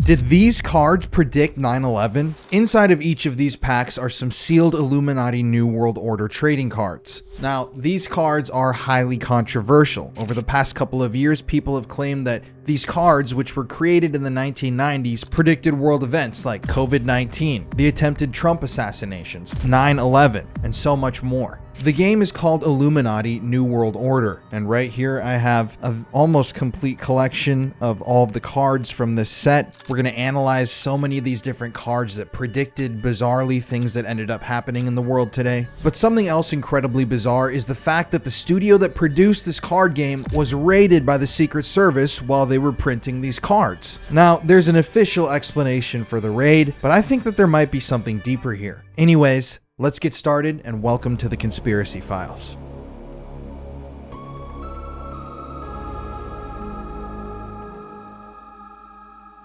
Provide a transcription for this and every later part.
Did these cards predict 9/11? Inside of each of these packs are some sealed Illuminati New World Order trading cards. Now, these cards are highly controversial. Over the past couple of years, people have claimed that these cards, which were created in the 1990s, predicted world events like COVID-19, the attempted Trump assassinations, 9/11, and so much more. The game is called Illuminati New World Order, and right here I have an almost complete collection of all of the cards from this set. We're going to analyze so many of these different cards that predicted bizarrely things that ended up happening in the world today. But something else incredibly bizarre is the fact that the studio that produced this card game was raided by the Secret Service while they were printing these cards. Now, there's an official explanation for the raid, but I think that there might be something deeper here. Anyways, let's get started and welcome to the Conspiracy Files.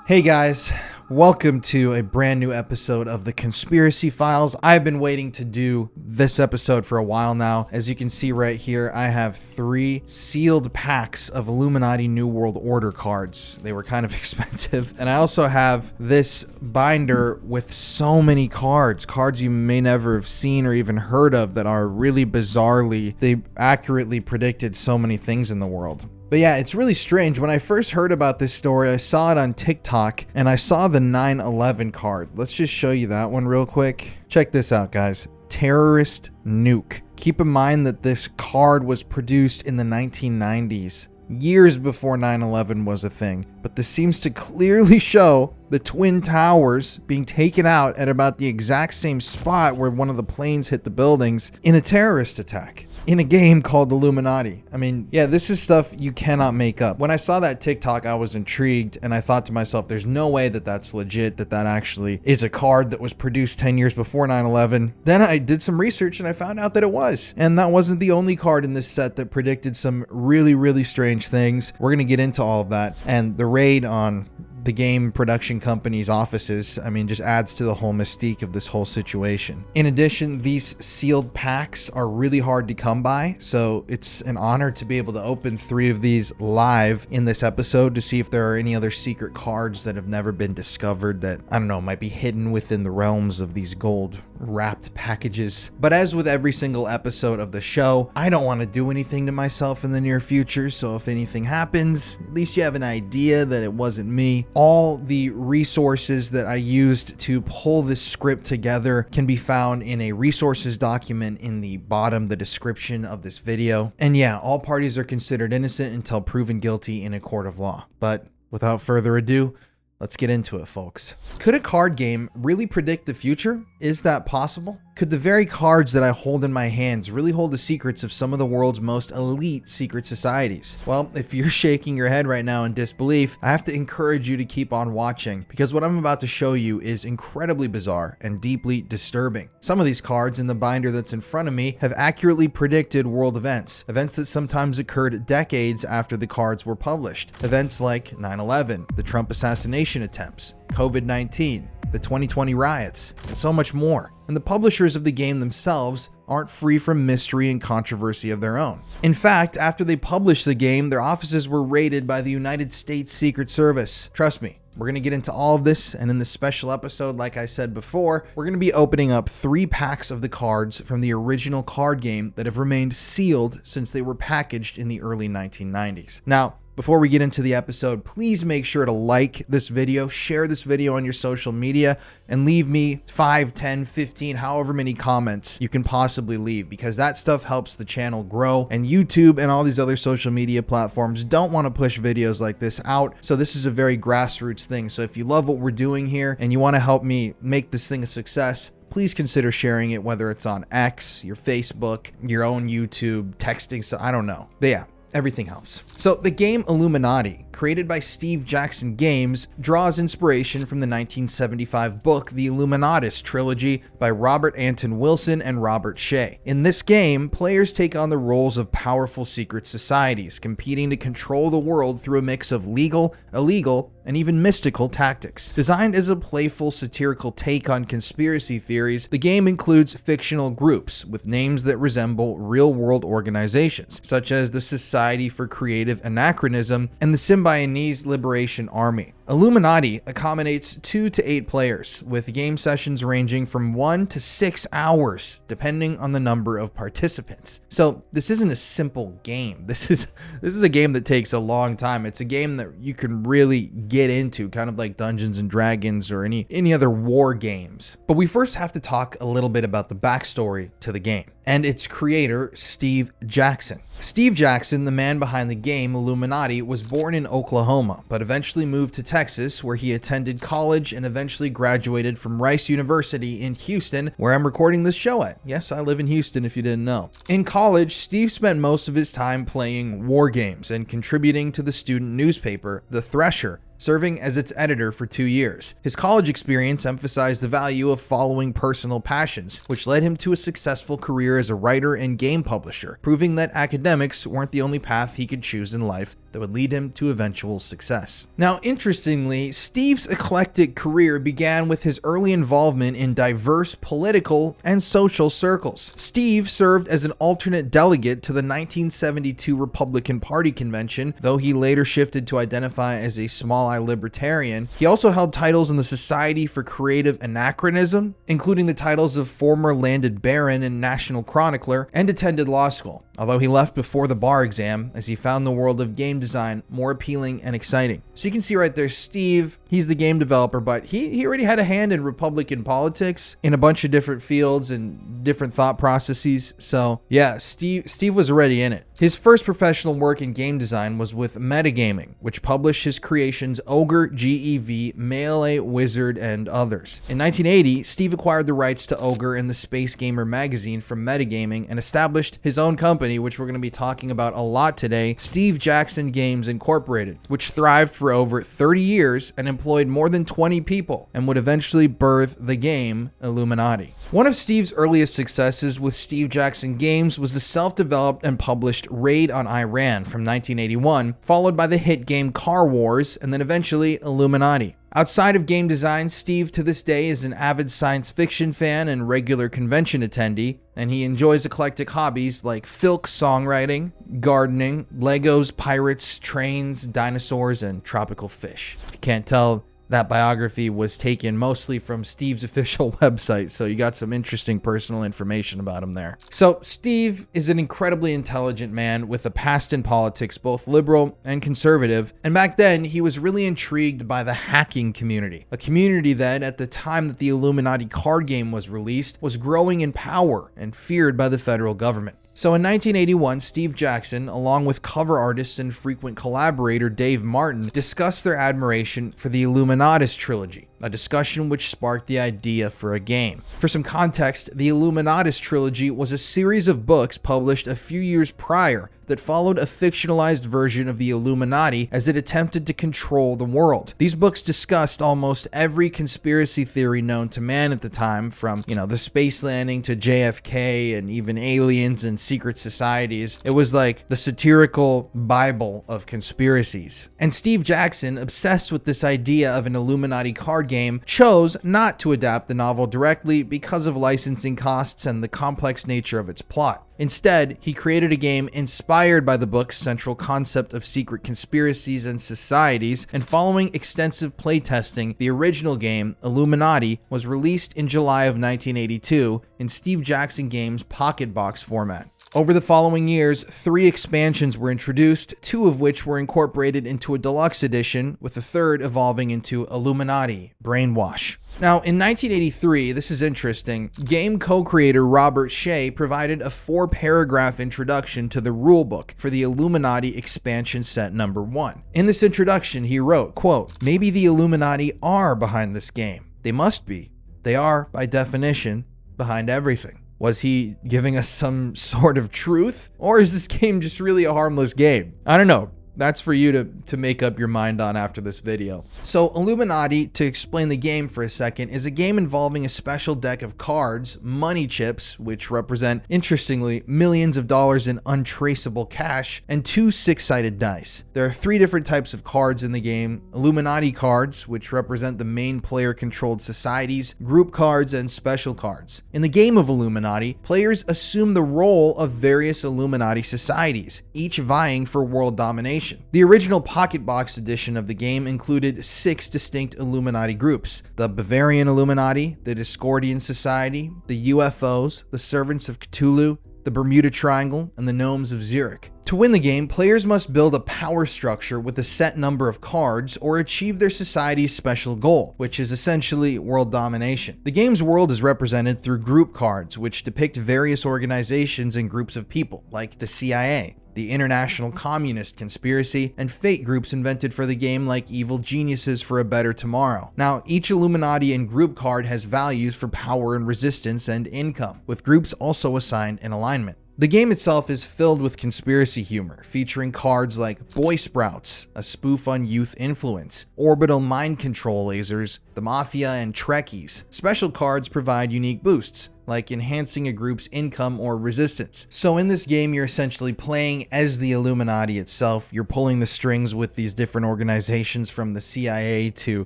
Hey guys, welcome to a brand new episode of the Conspiracy Files. I've been waiting to do this episode for a while now. As you can see right here, I have 3 sealed packs of Illuminati New World Order cards. They were kind of expensive. And I also have this binder with so many cards you may never have seen or even heard of that are really bizarrely, they accurately predicted so many things in the world. But yeah, it's really strange. When I first heard about this story, I saw it on TikTok and I saw the 9/11 card. Let's just show you that one real quick. Check this out, guys. Terrorist nuke. Keep in mind that this card was produced in the 1990s, years before 9/11 was a thing. But this seems to clearly show the Twin Towers being taken out at about the exact same spot where one of the planes hit the buildings in a terrorist attack in a game called Illuminati. I mean, yeah, this is stuff you cannot make up. When I saw that TikTok, I was intrigued and I thought to myself, there's no way that that's legit, that actually is a card that was produced 10 years before 9/11. Then I did some research and I found out that it was. And that wasn't the only card in this set that predicted some really, really strange things. We're going to get into all of that. And the raid on the game production company's offices, I mean, just adds to the whole mystique of this whole situation. In addition, these sealed packs are really hard to come by, so it's an honor to be able to open 3 of these live in this episode to see if there are any other secret cards that have never been discovered that, I don't know, might be hidden within the realms of these gold wrapped packages. But as with every single episode of the show, I don't want to do anything to myself in the near future, so if anything happens, at least you have an idea that it wasn't me. All the resources that I used to pull this script together can be found in a resources document in the bottom, the description of this video. And yeah, all parties are considered innocent until proven guilty in a court of law. But without further ado, let's get into it, folks. Could a card game really predict the future? Is that possible? Could the very cards that I hold in my hands really hold the secrets of some of the world's most elite secret societies? Well, if you're shaking your head right now in disbelief, I have to encourage you to keep on watching, because what I'm about to show you is incredibly bizarre and deeply disturbing. Some of these cards in the binder that's in front of me have accurately predicted world events that sometimes occurred decades after the cards were published. Events like 9/11, the Trump assassination attempts, COVID-19, the 2020 riots, and so much more. And the publishers of the game themselves aren't free from mystery and controversy of their own. In fact, after they published the game, their offices were raided by the United States Secret Service. Trust me, we're going to get into all of this, and in this special episode, like I said before, we're going to be opening up 3 packs of the cards from the original card game that have remained sealed since they were packaged in the early 1990s. Now, before we get into the episode, please make sure to like this video, share this video on your social media, and leave me 5, 10, 15, however many comments you can possibly leave, because that stuff helps the channel grow, and YouTube and all these other social media platforms don't want to push videos like this out. So this is a very grassroots thing. So if you love what we're doing here and you want to help me make this thing a success, please consider sharing it, whether it's on X, your Facebook, your own YouTube, texting, so I don't know. But yeah, everything helps. So the game Illuminati, created by Steve Jackson Games, draws inspiration from the 1975 book The Illuminatus trilogy by Robert Anton Wilson and Robert Shea. In this game, players take on the roles of powerful secret societies, competing to control the world through a mix of legal, illegal, and even mystical tactics. Designed as a playful, satirical take on conspiracy theories, the game includes fictional groups with names that resemble real-world organizations, such as the Society for Creative Anachronism and the Symbionese Liberation Army. Illuminati accommodates 2 to 8 players, with game sessions ranging from 1 to 6 hours, depending on the number of participants. So this isn't a simple game. This is a game that takes a long time. It's a game that you can really get into, kind of like Dungeons and Dragons or any other war games. But we first have to talk a little bit about the backstory to the game and its creator, Steve Jackson. Steve Jackson, the man behind the game Illuminati, was born in Oklahoma, but eventually moved to Texas, where he attended college and eventually graduated from Rice University in Houston, where I'm recording this show at. Yes, I live in Houston if you didn't know. In college, Steve spent most of his time playing war games and contributing to the student newspaper, The Thresher, serving as its editor for 2 years. His college experience emphasized the value of following personal passions, which led him to a successful career as a writer and game publisher, proving that academics weren't the only path he could choose in life that would lead him to eventual success. Now, interestingly, Steve's eclectic career began with his early involvement in diverse political and social circles. Steve served as an alternate delegate to the 1972 Republican Party convention, though he later shifted to identify as a small-I libertarian. He also held titles in the Society for Creative Anachronism, including the titles of former landed baron and national chronicler, and attended law school, although he left before the bar exam as he found the world of game design more appealing and exciting. So you can see right there, Steve, he's the game developer, but he already had a hand in Republican politics in a bunch of different fields and different thought processes. So yeah, Steve was already in it. His first professional work in game design was with Metagaming, which published his creations Ogre, GEV, Melee, Wizard, and others. In 1980, Steve acquired the rights to Ogre and the Space Gamer magazine from Metagaming and established his own company, which we're going to be talking about a lot today, Steve Jackson Games Incorporated, which thrived for over 30 years and employed more than 20 people and would eventually birth the game Illuminati. One of Steve's earliest successes with Steve Jackson Games was the self-developed and published Raid on Iran from 1981, followed by the hit game Car Wars, and then eventually Illuminati. Outside of game design, Steve to this day is an avid science fiction fan and regular convention attendee, and he enjoys eclectic hobbies like filk songwriting, gardening, Legos, pirates, trains, dinosaurs, and tropical fish. If you can't tell, that biography was taken mostly from Steve's official website, so you got some interesting personal information about him there. So Steve is an incredibly intelligent man with a past in politics, both liberal and conservative, and back then he was really intrigued by the hacking community, a community that at the time that the Illuminati card game was released was growing in power and feared by the federal government. So in 1981, Steve Jackson, along with cover artist and frequent collaborator Dave Martin, discussed their admiration for the Illuminatus trilogy, a discussion which sparked the idea for a game. For some context, the Illuminatus trilogy was a series of books published a few years prior that followed a fictionalized version of the Illuminati as it attempted to control the world. These books discussed almost every conspiracy theory known to man at the time, from, the space landing to JFK and even aliens and secret societies. It was like the satirical Bible of conspiracies. And Steve Jackson, obsessed with this idea of an Illuminati card game, chose not to adapt the novel directly because of licensing costs and the complex nature of its plot. Instead, he created a game inspired by the book's central concept of secret conspiracies and societies, and following extensive playtesting, the original game, Illuminati, was released in July of 1982 in Steve Jackson Games' Pocket Box format. Over the following years, 3 expansions were introduced, 2 of which were incorporated into a deluxe edition, with the third evolving into Illuminati Brainwash. Now, in 1983, this is interesting, game co-creator Robert Shea provided a 4-paragraph introduction to the rulebook for the Illuminati expansion set number 1. In this introduction, he wrote, quote, "Maybe the Illuminati are behind this game. They must be. They are, by definition, behind everything." Was he giving us some sort of truth? Or is this game just really a harmless game? I don't know. That's for you to make up your mind on after this video. So Illuminati, to explain the game for a second, is a game involving a special deck of cards, money chips, which represent, interestingly, millions of dollars in untraceable cash, and 2 6-sided dice. There are 3 different types of cards in the game: Illuminati cards, which represent the main player-controlled societies, group cards, and special cards. In the game of Illuminati, players assume the role of various Illuminati societies, each vying for world domination. Assassination. The original pocket box edition of the game included 6 distinct Illuminati groups: the Bavarian Illuminati, the Discordian Society, the UFOs, the Servants of Cthulhu, the Bermuda Triangle, and the Gnomes of Zurich. To win the game, players must build a power structure with a set number of cards or achieve their society's special goal, which is essentially world domination. The game's world is represented through group cards, which depict various organizations and groups of people, like the CIA, the International Communist Conspiracy, and fate groups invented for the game like Evil Geniuses for a Better Tomorrow. Now, each Illuminati and group card has values for power and resistance and income, with groups also assigned in alignment. The game itself is filled with conspiracy humor, featuring cards like Boy Sprouts, a spoof on youth influence, orbital mind control lasers, the Mafia, and Trekkies. Special cards provide unique boosts, like enhancing a group's income or resistance. So in this game, you're essentially playing as the Illuminati itself. You're pulling the strings with these different organizations, from the CIA to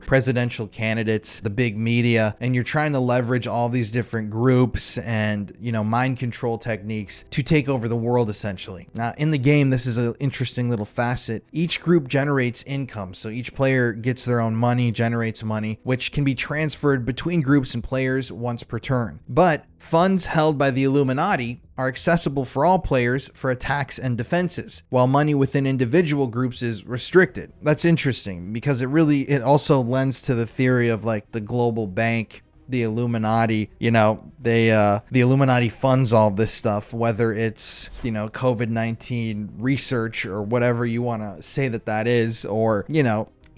presidential candidates, the big media, and you're trying to leverage all these different groups and, mind control techniques to take over the world, essentially. Now, in the game, this is an interesting little facet. Each group generates income, so each player gets their own money, generates money, which can be transferred between groups and players once per turn. But funds held by the Illuminati are accessible for all players for attacks and defenses, while money within individual groups is restricted. That's interesting because it also lends to the theory of like the global bank, the Illuminati. The Illuminati funds all this stuff, whether it's, COVID-19 research or whatever you want to say that is, or,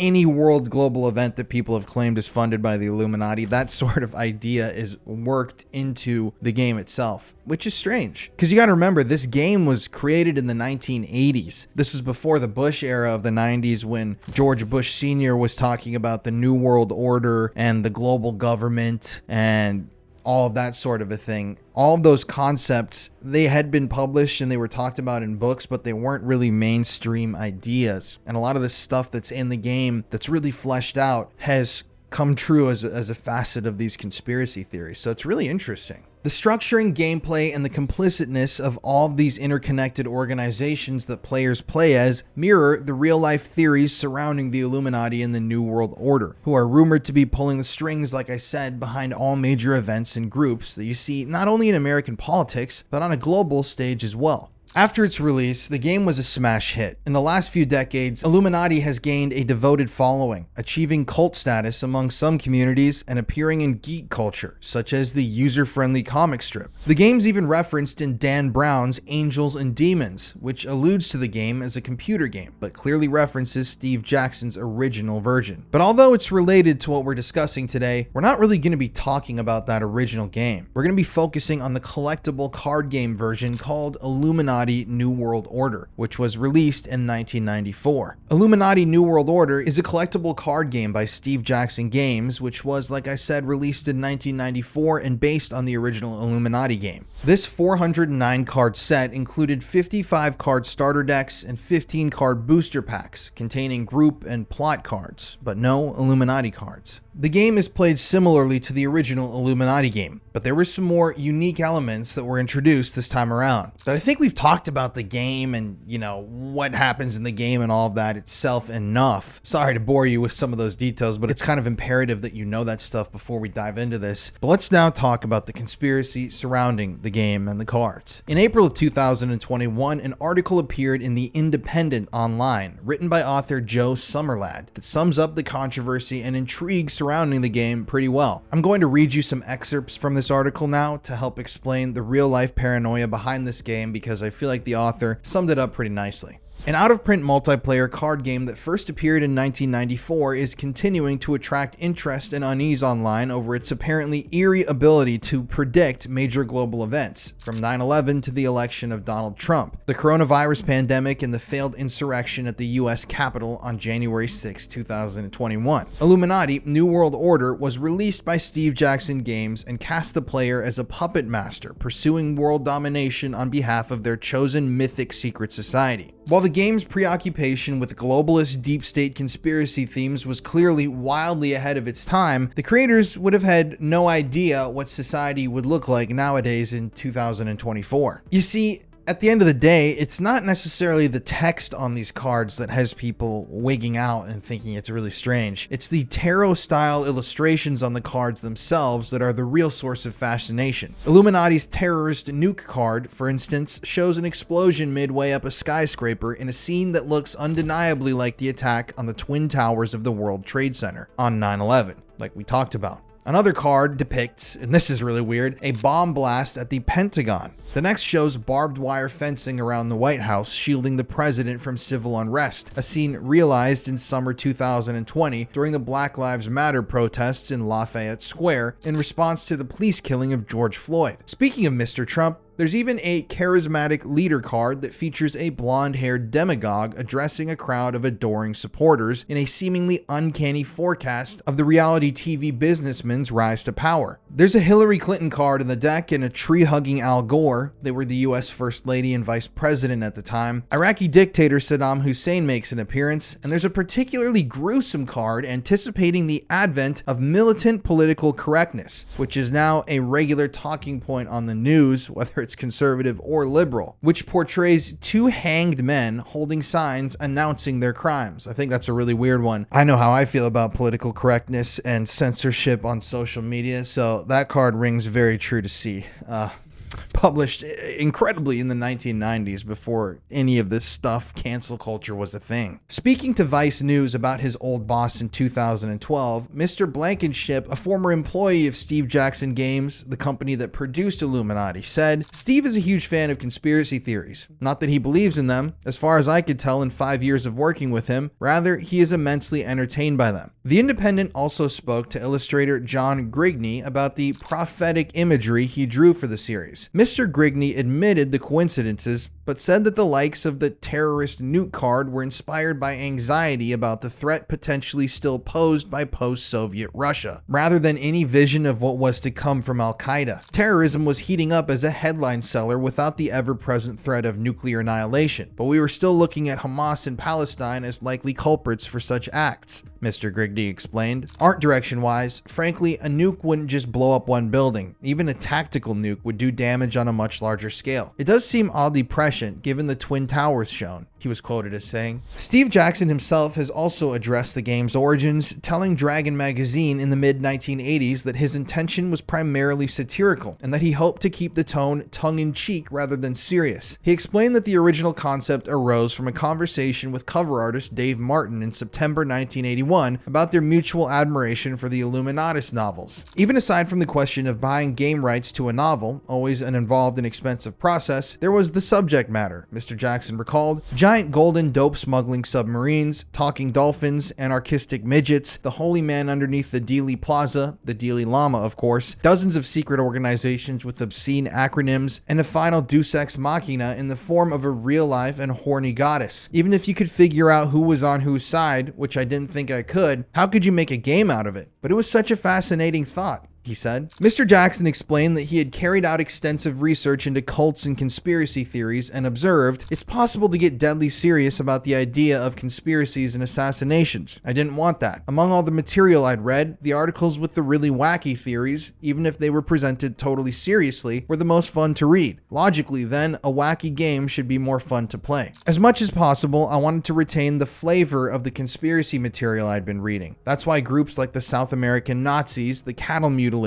any world global event that people have claimed is funded by the Illuminati. That sort of idea is worked into the game itself, which is strange. Because you got to remember, this game was created in the 1980s. This was before the Bush era of the 90s, when George Bush Sr. was talking about the New World Order and the global government and all of that sort of a thing. All of those concepts, they had been published and they were talked about in books, but they weren't really mainstream ideas. And a lot of the stuff that's in the game that's really fleshed out has come true as a facet of these conspiracy theories. So it's really interesting. The structuring, gameplay, and the complicitness of all of these interconnected organizations that players play as mirror the real-life theories surrounding the Illuminati and the New World Order, who are rumored to be pulling the strings, like I said, behind all major events and groups that you see not only in American politics, but on a global stage as well. After its release, the game was a smash hit. In the last few decades, Illuminati has gained a devoted following, achieving cult status among some communities and appearing in geek culture, such as the user-friendly comic strip. The game's even referenced in Dan Brown's Angels and Demons, which alludes to the game as a computer game, but clearly references Steve Jackson's original version. But although it's related to what we're discussing today, we're not really going to be talking about that original game. We're going to be focusing on the collectible card game version called Illuminati New World Order, which was released in 1994. Illuminati New World Order is a collectible card game by Steve Jackson Games, which was, like I said, released in 1994 and based on the original Illuminati game. This 409 card set included 55 card starter decks and 15 card booster packs containing group and plot cards, but no Illuminati cards. The game is played similarly to the original Illuminati game, but there were some more unique elements that were introduced this time around. But I think we've talked about the game and, what happens in the game and all of that itself enough. Sorry to bore you with some of those details, but it's kind of imperative that you know that stuff before we dive into this. But let's now talk about the conspiracy surrounding the game and the cards. In April of 2021, an article appeared in The Independent Online, written by author Joe Summerlad, that sums up the controversy and intrigue surrounding the game pretty well. I'm going to read you some excerpts from this article now to help explain the real-life paranoia behind this game, because I feel like the author summed it up pretty nicely. An out-of-print multiplayer card game that first appeared in 1994 is continuing to attract interest and unease online over its apparently eerie ability to predict major global events, from 9/11 to the election of Donald Trump, the coronavirus pandemic, and the failed insurrection at the US Capitol on January 6, 2021. Illuminati New World Order was released by Steve Jackson Games and cast the player as a puppet master pursuing world domination on behalf of their chosen mythic secret society. While the game's preoccupation with globalist deep state conspiracy themes was clearly wildly ahead of its time, the creators would have had no idea what society would look like nowadays in 2024. You see, At the end of the day, it's not necessarily the text on these cards that has people wigging out and thinking it's really strange. It's the tarot-style illustrations on the cards themselves that are the real source of fascination. Illuminati's terrorist nuke card, for instance, shows an explosion midway up a skyscraper in a scene that looks undeniably like the attack on the Twin Towers of the World Trade Center on 9/11, like we talked about. Another card depicts, and this is really weird, a bomb blast at the Pentagon. The next shows barbed wire fencing around the White House, shielding the president from civil unrest, a scene realized in summer 2020 during the Black Lives Matter protests in Lafayette Square in response to the police killing of George Floyd. Speaking of Mr. Trump, there's even a charismatic leader card that features a blonde-haired demagogue addressing a crowd of adoring supporters in a seemingly uncanny forecast of the reality TV businessman's rise to power. There's a Hillary Clinton card in the deck and a tree-hugging Al Gore. They were the US First Lady and Vice President at the time. Iraqi dictator Saddam Hussein makes an appearance, and there's a particularly gruesome card anticipating the advent of militant political correctness, which is now a regular talking point on the news, whether it's conservative or liberal, which portrays two hanged men holding signs announcing their crimes. I think that's a really weird one. I know how I feel about political correctness and censorship on social media, so that card rings very true to see. Published incredibly in the 1990s before any of this stuff, cancel culture, was a thing. Speaking to Vice News about his old boss in 2012, Mr. Blankenship, a former employee of Steve Jackson Games, the company that produced Illuminati, said, "Steve is a huge fan of conspiracy theories. Not that he believes in them, as far as I could tell in 5 years of working with him. Rather, he is immensely entertained by them." The Independent also spoke to illustrator John Grigney about the prophetic imagery he drew for the series. Mr. Grigney admitted the coincidences, but said that the likes of the terrorist nuke card were inspired by anxiety about the threat potentially still posed by post-Soviet Russia, rather than any vision of what was to come from Al-Qaeda. Terrorism was heating up as a headline seller without the ever-present threat of nuclear annihilation, but we were still looking at Hamas and Palestine as likely culprits for such acts, Mr. Grigney explained. Art direction-wise, frankly, a nuke wouldn't just blow up one building. Even a tactical nuke would do damage on a much larger scale. It does seem oddly prescient given the Twin Towers shown, he was quoted as saying. Steve Jackson himself has also addressed the game's origins, telling Dragon magazine in the mid-1980s that his intention was primarily satirical and that he hoped to keep the tone tongue-in-cheek rather than serious. He explained that the original concept arose from a conversation with cover artist Dave Martin in September 1981 about their mutual admiration for the Illuminatus novels. Even aside from the question of buying game rights to a novel, always an involved and expensive process, there was the subject matter, Mr. Jackson recalled. Giant golden dope smuggling submarines, talking dolphins, anarchistic midgets, the holy man underneath the Dealey Plaza, the Dealey Lama of course, dozens of secret organizations with obscene acronyms, and a final deus ex machina in the form of a real-life and horny goddess. Even if you could figure out who was on whose side, which I didn't think I could, how could you make a game out of it? But it was such a fascinating thought, he said. Mr. Jackson explained that he had carried out extensive research into cults and conspiracy theories and observed, "It's possible to get deadly serious about the idea of conspiracies and assassinations. I didn't want that. Among all the material I'd read, the articles with the really wacky theories, even if they were presented totally seriously, were the most fun to read. Logically, then, a wacky game should be more fun to play. As much as possible, I wanted to retain the flavor of the conspiracy material I'd been reading. That's why groups like the South American Nazis, the cattle mutilators,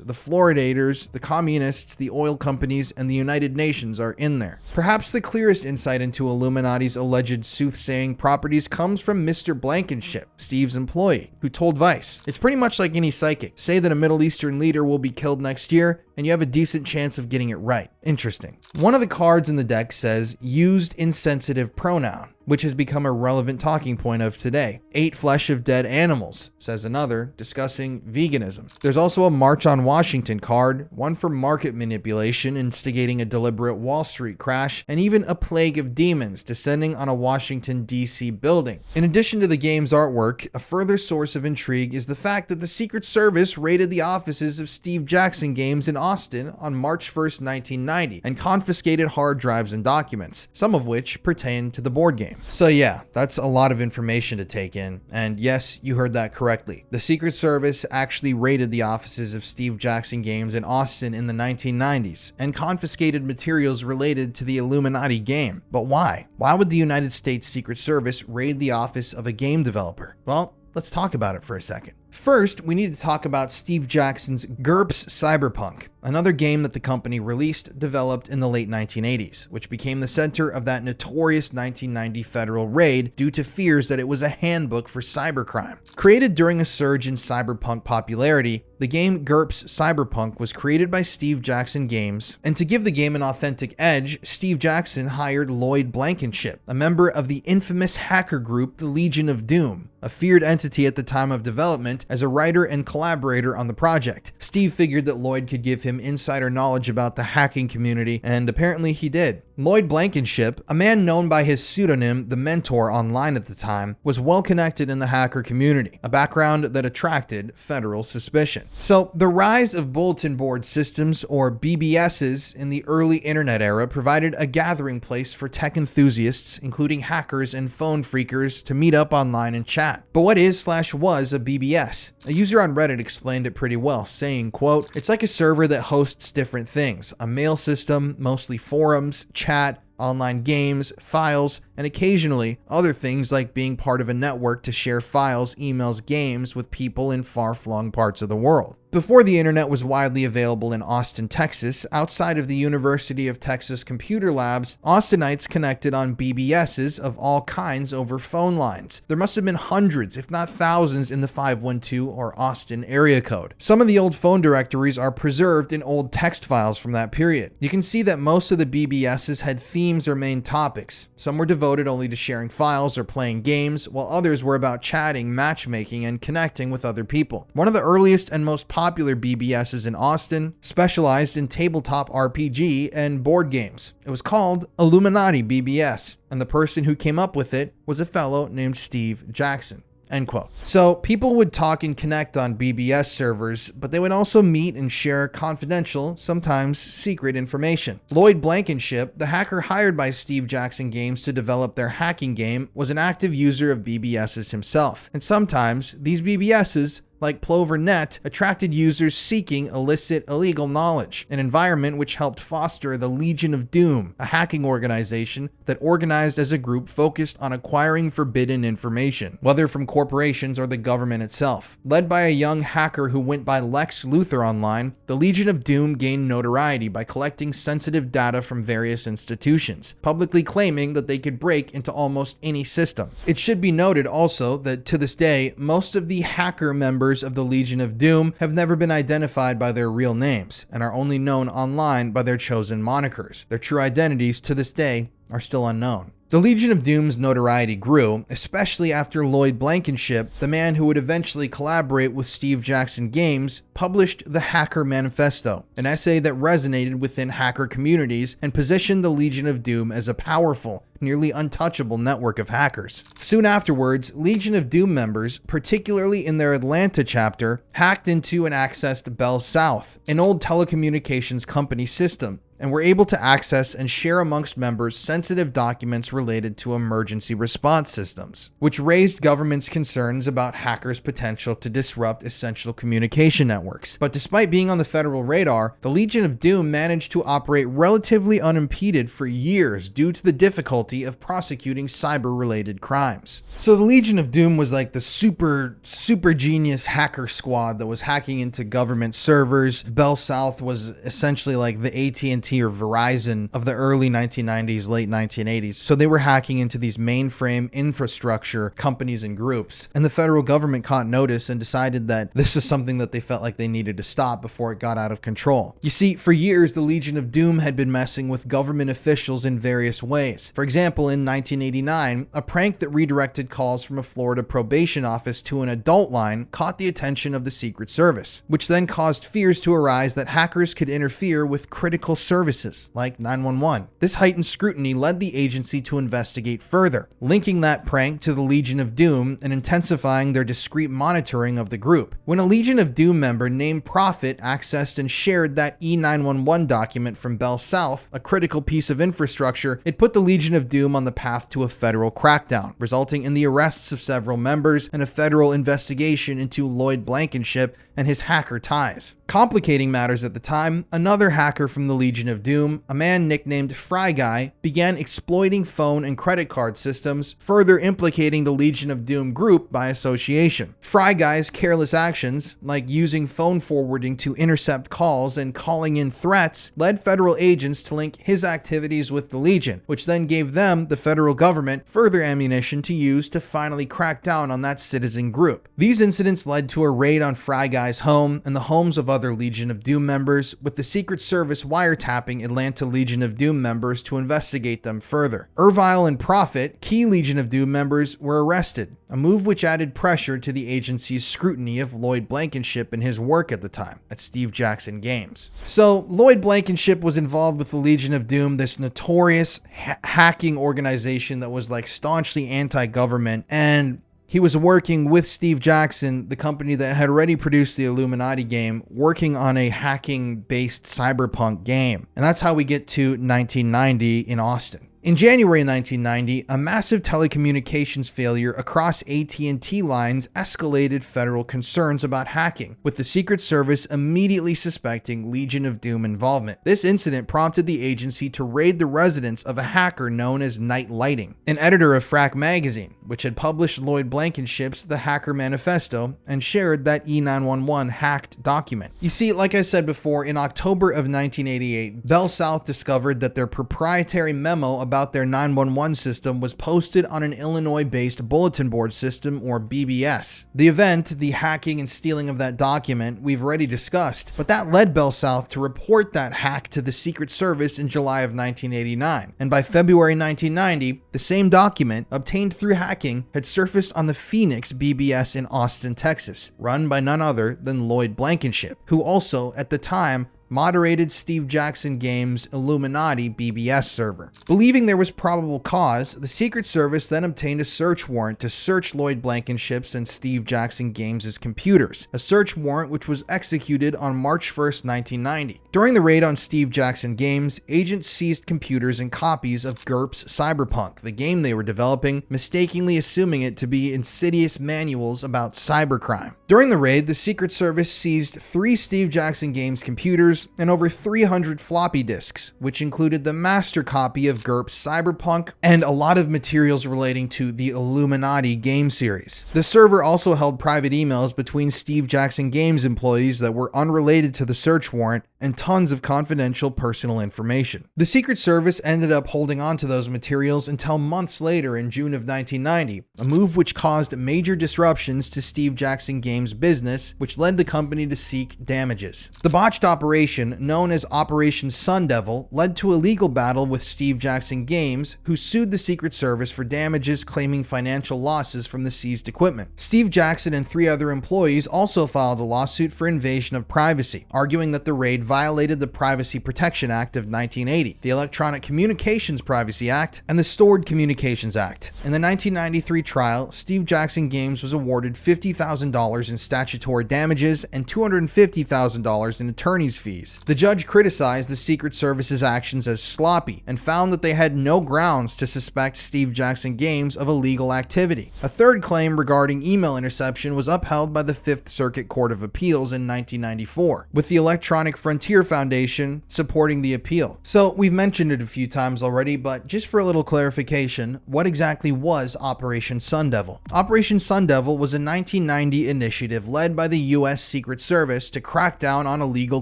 the Floridators, the communists, the oil companies, and the United Nations are in there." Perhaps the clearest insight into Illuminati's alleged soothsaying properties comes from Mr. Blankenship, Steve's employee, who told Vice, "It's pretty much like any psychic. Say that a Middle Eastern leader will be killed next year, and you have a decent chance of getting it right." Interesting. One of the cards in the deck says, "used insensitive pronoun," which has become a relevant talking point of today. "Ate flesh of dead animals," says another, discussing veganism. There's also a March on Washington card, one for market manipulation, instigating a deliberate Wall Street crash, and even a plague of demons descending on a Washington, D.C. building. In addition to the game's artwork, a further source of intrigue is the fact that the Secret Service raided the offices of Steve Jackson Games in Austin on March 1st, 1990, and confiscated hard drives and documents, some of which pertain to the board game. So yeah, that's a lot of information to take in. And yes, you heard that correctly. The Secret Service actually raided the offices of Steve Jackson Games in Austin in the 1990s and confiscated materials related to the Illuminati game. But why? Why would the United States Secret Service raid the office of a game developer? Well, let's talk about it for a second. First, we need to talk about Steve Jackson's GURPS Cyberpunk, another game that the company released, developed in the late 1980s, which became the center of that notorious 1990 federal raid due to fears that it was a handbook for cybercrime. Created during a surge in cyberpunk popularity, the game GURPS Cyberpunk was created by Steve Jackson Games, and to give the game an authentic edge, Steve Jackson hired Lloyd Blankenship, a member of the infamous hacker group the Legion of Doom, a feared entity at the time of development, as a writer and collaborator on the project. Steve figured that Lloyd could give him insider knowledge about the hacking community, and apparently he did. Lloyd Blankenship, a man known by his pseudonym The Mentor online at the time, was well connected in the hacker community, a background that attracted federal suspicion. So the rise of bulletin board systems, or BBSs, in the early internet era provided a gathering place for tech enthusiasts, including hackers and phone phreakers, to meet up online and chat. But what is/was a BBS? A user on Reddit explained it pretty well, saying, quote, "It's like a server that hosts different things, a mail system, mostly forums, chat, online games, files, and occasionally other things like being part of a network to share files, emails, games with people in far-flung parts of the world." Before the internet was widely available in Austin, Texas, outside of the University of Texas Computer Labs, Austinites connected on BBSs of all kinds over phone lines. There must have been hundreds, if not thousands, in the 512 or Austin area code. Some of the old phone directories are preserved in old text files from that period. You can see that most of the BBSs had themes or main topics. Some were devoted only to sharing files or playing games, while others were about chatting, matchmaking, and connecting with other people. One of the earliest and most popular BBSs in Austin specialized in tabletop RPG and board games. It was called Illuminati BBS, and the person who came up with it was a fellow named Steve Jackson. End quote. So people would talk and connect on BBS servers, but they would also meet and share confidential, sometimes secret information. Lloyd Blankenship, the hacker hired by Steve Jackson Games to develop their hacking game, was an active user of BBSs himself. And sometimes these BBSs, like PloverNet, attracted users seeking illicit, illegal knowledge, an environment which helped foster the Legion of Doom, a hacking organization that organized as a group focused on acquiring forbidden information, whether from corporations or the government itself. Led by a young hacker who went by Lex Luthor online, the Legion of Doom gained notoriety by collecting sensitive data from various institutions, publicly claiming that they could break into almost any system. It should be noted also that to this day, most of the hacker members of the Legion of Doom have never been identified by their real names and are only known online by their chosen monikers. Their true identities to this day are still unknown. The Legion of Doom's notoriety grew, especially after Lloyd Blankenship, the man who would eventually collaborate with Steve Jackson Games, published the Hacker Manifesto, an essay that resonated within hacker communities and positioned the Legion of Doom as a powerful, nearly untouchable network of hackers. Soon afterwards, Legion of Doom members, particularly in their Atlanta chapter, hacked into and accessed Bell South, an old telecommunications company system, and were able to access and share amongst members sensitive documents related to emergency response systems, which raised government's concerns about hackers' potential to disrupt essential communication networks. But despite being on the federal radar, the Legion of Doom managed to operate relatively unimpeded for years due to the difficulty of prosecuting cyber-related crimes. So the Legion of Doom was like the super genius hacker squad that was hacking into government servers. Bell South was essentially like the AT&T or Verizon of the early 1990s, late 1980s. So they were hacking into these mainframe infrastructure companies and groups. And the federal government caught notice and decided that this was something that they felt like they needed to stop before it got out of control. You see, for years, the Legion of Doom had been messing with government officials in various ways. For example, in 1989, a prank that redirected calls from a Florida probation office to an adult line caught the attention of the Secret Service, which then caused fears to arise that hackers could interfere with critical services services like 911. This heightened scrutiny led the agency to investigate further, linking that prank to the Legion of Doom and intensifying their discreet monitoring of the group. When a Legion of Doom member named Prophet accessed and shared that E911 document from Bell South, a critical piece of infrastructure, it put the Legion of Doom on the path to a federal crackdown, resulting in the arrests of several members and a federal investigation into Lloyd Blankenship and his hacker ties. Complicating matters at the time, another hacker from the Legion of Doom, a man nicknamed Fry Guy, began exploiting phone and credit card systems, further implicating the Legion of Doom group by association. Fry Guy's careless actions, like using phone forwarding to intercept calls and calling in threats, led federal agents to link his activities with the Legion, which then gave them, the federal government, further ammunition to use to finally crack down on that citizen group. These incidents led to a raid on Fry Guy's home and the homes of other Legion of Doom members, with the Secret Service wiretapping Atlanta Legion of Doom members to investigate them further. Ervile and Prophet, key Legion of Doom members, were arrested, a move which added pressure to the agency's scrutiny of Lloyd Blankenship and his work at the time at Steve Jackson Games. So Lloyd Blankenship was involved with the Legion of Doom, this notorious hacking organization that was like staunchly anti-government, and he was working with Steve Jackson, the company that had already produced the Illuminati game, working on a hacking-based cyberpunk game. And that's how we get to 1990 in Austin. In January 1990, a massive telecommunications failure across AT&T lines escalated federal concerns about hacking, with the Secret Service immediately suspecting Legion of Doom involvement. This incident prompted the agency to raid the residence of a hacker known as Night Lighting, an editor of Frack magazine, which had published Lloyd Blankenship's The Hacker Manifesto and shared that E911 hacked document. You see, like I said before, in October of 1988, Bell South discovered that their proprietary memo about their 911 system was posted on an Illinois-based bulletin board system, or BBS. The event, the hacking and stealing of that document, we've already discussed, but that led Bell South to report that hack to the Secret Service in July of 1989. And by February 1990, the same document, obtained through hacking, had surfaced on the Phoenix BBS in Austin, Texas, run by none other than Lloyd Blankenship, who also, at the time, moderated Steve Jackson Games' Illuminati BBS server. Believing there was probable cause, the Secret Service then obtained a search warrant to search Lloyd Blankenship's and Steve Jackson Games' computers, a search warrant which was executed on March 1st, 1990. During the raid on Steve Jackson Games, agents seized computers and copies of GURPS Cyberpunk, the game they were developing, mistakenly assuming it to be insidious manuals about cybercrime. During the raid, the Secret Service seized 3 Steve Jackson Games computers and over 300 floppy disks, which included the master copy of GURPS Cyberpunk and a lot of materials relating to the Illuminati game series. The server also held private emails between Steve Jackson Games employees that were unrelated to the search warrant and tons of confidential personal information. The Secret Service ended up holding on to those materials until months later in June of 1990, a move which caused major disruptions to Steve Jackson Games' business, which led the company to seek damages. The botched operation, known as Operation Sun Devil, led to a legal battle with Steve Jackson Games, who sued the Secret Service for damages, claiming financial losses from the seized equipment. Steve Jackson and 3 other employees also filed a lawsuit for invasion of privacy, arguing that the raid violated the Privacy Protection Act of 1980, the Electronic Communications Privacy Act, and the Stored Communications Act. In the 1993 trial, Steve Jackson Games was awarded $50,000 in statutory damages and $250,000 in attorney's fees. The judge criticized the Secret Service's actions as sloppy and found that they had no grounds to suspect Steve Jackson Games of illegal activity. A third claim regarding email interception was upheld by the Fifth Circuit Court of Appeals in 1994, with the Electronic Frontier Foundation supporting the appeal. So we've mentioned it a few times already, but just for a little clarification, what exactly was Operation Sun Devil? Operation Sun Devil was a 1990 initiative led by the U.S. Secret Service to crack down on illegal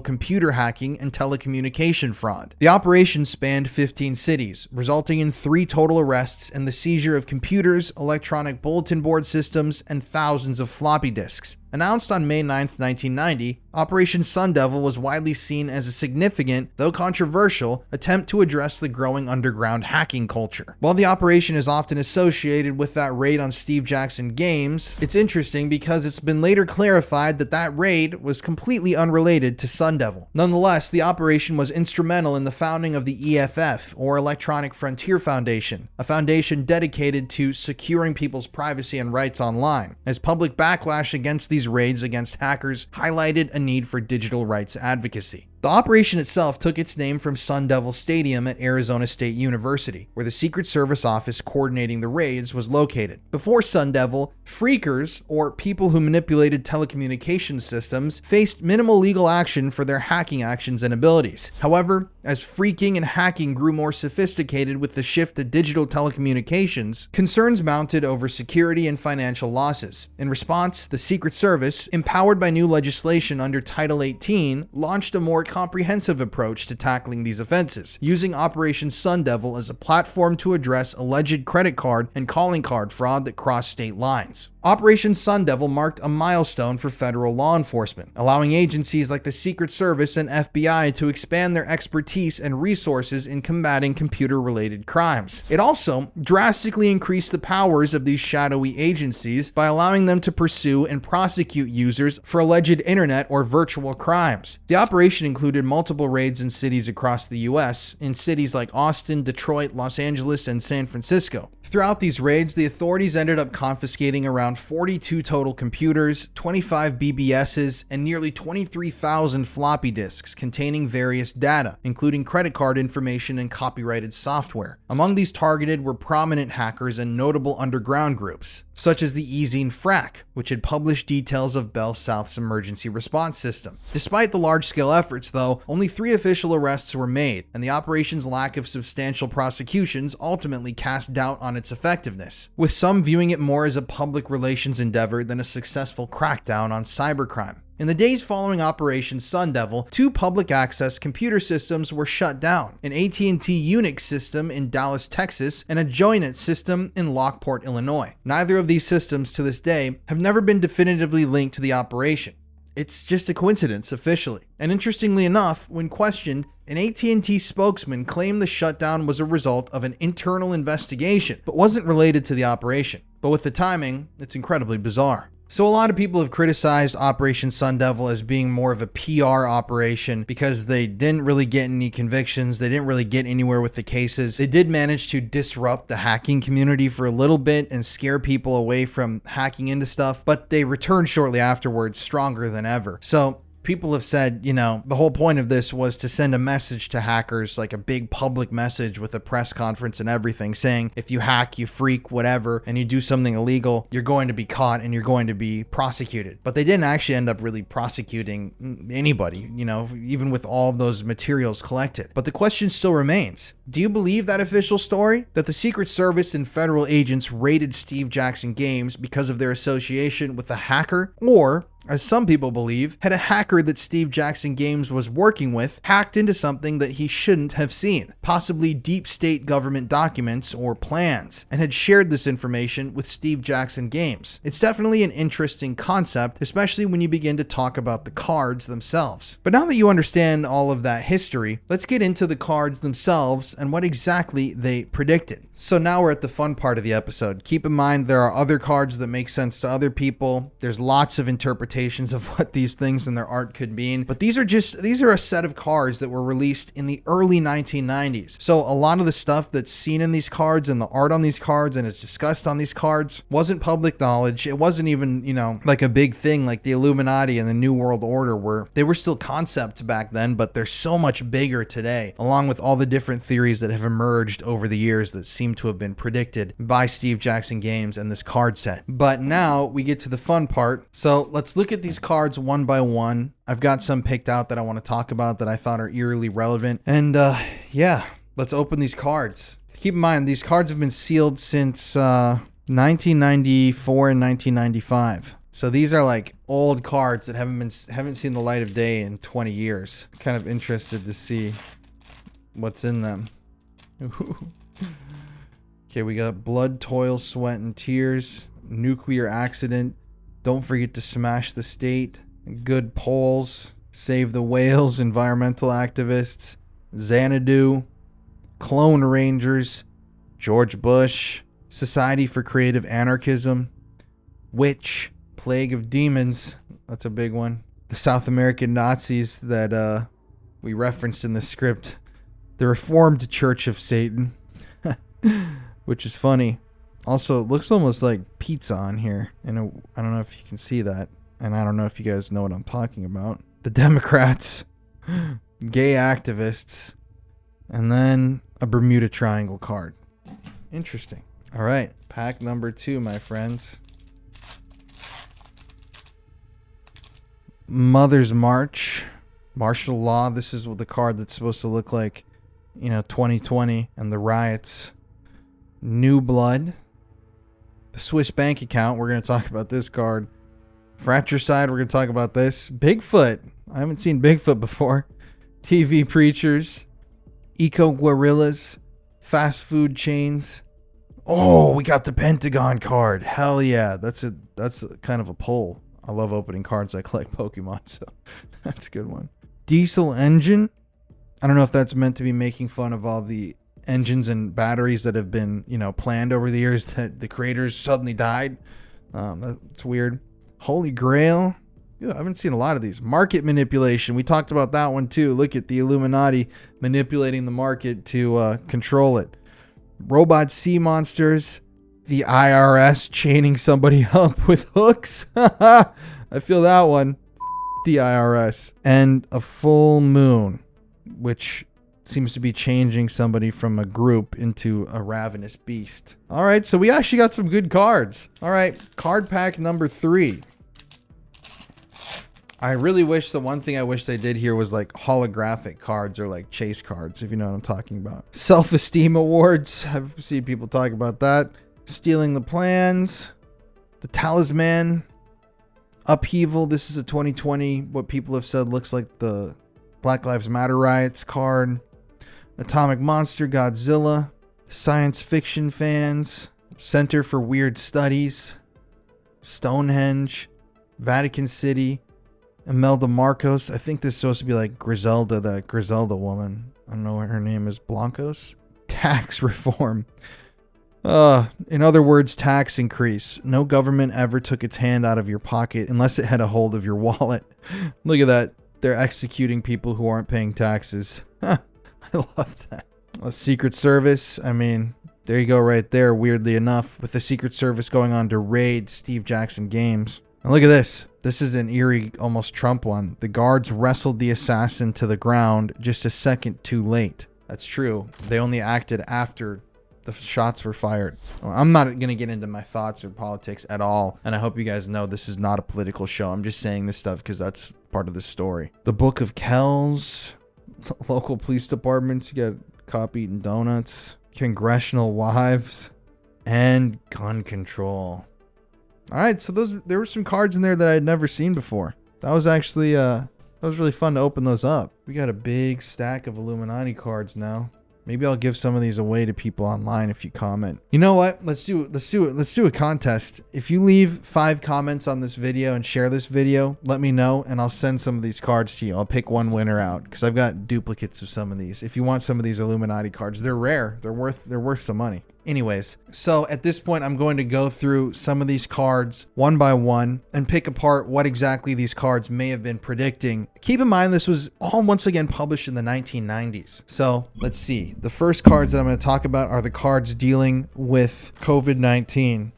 computer hacking and telecommunication fraud. The operation spanned 15 cities, resulting in 3 total arrests and the seizure of computers, electronic bulletin board systems, and thousands of floppy disks. Announced on May 9, 1990, Operation Sun Devil was widely seen as a significant, though controversial, attempt to address the growing underground hacking culture. While the operation is often associated with that raid on Steve Jackson Games, it's interesting because it's been later clarified that that raid was completely unrelated to Sun Devil. Nonetheless, the operation was instrumental in the founding of the EFF, or Electronic Frontier Foundation, a foundation dedicated to securing people's privacy and rights online, as public backlash against these raids against hackers highlighted a need for digital rights advocacy. The operation itself took its name from Sun Devil Stadium at Arizona State University, where the Secret Service office coordinating the raids was located. Before Sun Devil, phreakers, or people who manipulated telecommunications systems, faced minimal legal action for their hacking actions and abilities. However, as phreaking and hacking grew more sophisticated with the shift to digital telecommunications, concerns mounted over security and financial losses. In response, the Secret Service, empowered by new legislation under Title 18, launched a more comprehensive approach to tackling these offenses, using Operation Sun Devil as a platform to address alleged credit card and calling card fraud that crossed state lines. Operation Sun Devil marked a milestone for federal law enforcement, allowing agencies like the Secret Service and FBI to expand their expertise and resources in combating computer-related crimes. It also drastically increased the powers of these shadowy agencies by allowing them to pursue and prosecute users for alleged internet or virtual crimes. The operation included multiple raids in cities across the US, in cities like Austin, Detroit, Los Angeles, and San Francisco. Throughout these raids, the authorities ended up confiscating around 42 total computers, 25 BBSs, and nearly 23,000 floppy disks containing various data, including credit card information and copyrighted software. Among these targeted were prominent hackers and notable underground groups, such as the Ezine Frack, which had published details of Bell South's emergency response system. Despite the large-scale efforts, though, only 3 official arrests were made, and the operation's lack of substantial prosecutions ultimately cast doubt on its effectiveness, with some viewing it more as a public relations endeavor than a successful crackdown on cybercrime. In the days following Operation Sun Devil, 2 public access computer systems were shut down, an AT&T Unix system in Dallas, Texas, and a Joinet system in Lockport, Illinois. Neither of these systems to this day have never been definitively linked to the operation. It's just a coincidence, officially. And interestingly enough, when questioned, an AT&T spokesman claimed the shutdown was a result of an internal investigation, but wasn't related to the operation. But with the timing, it's incredibly bizarre. So a lot of people have criticized Operation Sun Devil as being more of a PR operation because they didn't really get any convictions. They didn't really get anywhere with the cases. They did manage to disrupt the hacking community for a little bit and scare people away from hacking into stuff, but they returned shortly afterwards stronger than ever. So people have said, the whole point of this was to send a message to hackers, like a big public message with a press conference and everything, saying if you hack, you freak, whatever, and you do something illegal, you're going to be caught and you're going to be prosecuted. But they didn't actually end up really prosecuting anybody, even with all those materials collected. But the question still remains. Do you believe that official story? That the Secret Service and federal agents raided Steve Jackson Games because of their association with a hacker? Or, as some people believe, had a hacker that Steve Jackson Games was working with hacked into something that he shouldn't have seen, possibly deep state government documents or plans, and had shared this information with Steve Jackson Games? It's definitely an interesting concept, especially when you begin to talk about the cards themselves. But now that you understand all of that history, let's get into the cards themselves and what exactly they predicted. So now we're at the fun part of the episode. Keep in mind there are other cards that make sense to other people. There's lots of interpretations of what these things and their art could mean, but these are a set of cards that were released in the early 1990s. So a lot of the stuff that's seen in these cards and the art on these cards and is discussed on these cards wasn't public knowledge. It wasn't even, like a big thing like the Illuminati and the New World Order were. They were still concepts back then, but they're so much bigger today, along with all the different theories that have emerged over the years that seem to have been predicted by Steve Jackson Games and this card set. But now we get to the fun part. So let's look at these cards one by one. I've got some picked out that I want to talk about that I thought are eerily relevant. And let's open these cards. Keep in mind, these cards have been sealed since 1994 and 1995. So these are like old cards that haven't seen the light of day in 20 years. Kind of interested to see what's in them. Okay, we got blood, toil, sweat, and tears, nuclear accident, Don't forget to smash the state. Good polls. Save the whales. Environmental activists. Xanadu. Clone Rangers. George Bush. Society for Creative Anarchism. Witch. Plague of Demons. That's a big one. The South American Nazis that we referenced in the script. The Reformed Church of Satan. Which is funny. Also, it looks almost like pizza on here. And I don't know if you can see that. And I don't know if you guys know what I'm talking about. The Democrats. Gay activists. And then a Bermuda Triangle card. Interesting. All right. Pack number 2, my friends. Mother's March. Martial law. This is what the card that's supposed to look like, 2020 and the riots. New blood. The Swiss bank account. We're going to talk about this card. Fratricide. We're going to talk about this. Bigfoot. I haven't seen Bigfoot before. TV preachers. Eco guerrillas. Fast food chains. Oh, we got the Pentagon card. Hell yeah. That's kind of a pull. I love opening cards. I collect Pokemon, so that's a good one. Diesel engine. I don't know if that's meant to be making fun of all the engines and batteries that have been, planned over the years that the creators suddenly died. That's weird. Holy Grail. Yeah, I haven't seen a lot of these. Market manipulation. We talked about that one too. Look at the Illuminati manipulating the market to control it. Robot sea monsters. The IRS chaining somebody up with hooks. I feel that one. The IRS. And a full moon, which seems to be changing somebody from a group into a ravenous beast. All right, so we actually got some good cards. All right, card pack number 3. I really wish, the one thing I wish they did here was like holographic cards or like chase cards, if you know what I'm talking about. Self-esteem awards. I've seen people talk about that. Stealing the plans. The talisman. Upheaval. This is a 2020, what people have said looks like the Black Lives Matter riots card. Atomic Monster. Godzilla. Science fiction fans. Center for Weird Studies. Stonehenge. Vatican City. Imelda Marcos. I think this is supposed to be like Griselda, that Griselda woman. I don't know what her name is. Blancos? Tax reform. In other words, tax increase. No government ever took its hand out of your pocket unless it had a hold of your wallet. Look at that. They're executing people who aren't paying taxes. I love that. A Secret Service. I mean, there you go right there, weirdly enough, with the Secret Service going on to raid Steve Jackson Games. And look at this. This is an eerie, almost Trump one. The guards wrestled the assassin to the ground just a second too late. That's true. They only acted after the shots were fired. I'm not going to get into my thoughts or politics at all. And I hope you guys know this is not a political show. I'm just saying this stuff because that's part of the story. The Book of Kells. Local police departments. You got cop eating donuts. Congressional wives. And gun control. All right, so there were some cards in there that I had never seen before. That was actually that was really fun to open those up. We got a big stack of Illuminati cards now. Maybe I'll give some of these away to people online if you comment. You know what? Let's do a contest. If you leave 5 comments on this video and share this video, let me know and I'll send some of these cards to you. I'll pick one winner out because I've got duplicates of some of these. If you want some of these Illuminati cards, they're rare. They're worth some money. Anyways, so at this point, I'm going to go through some of these cards one by one and pick apart what exactly these cards may have been predicting. Keep in mind, this was all once again published in the 1990s. So let's see. The first cards that I'm going to talk about are the cards dealing with COVID-19.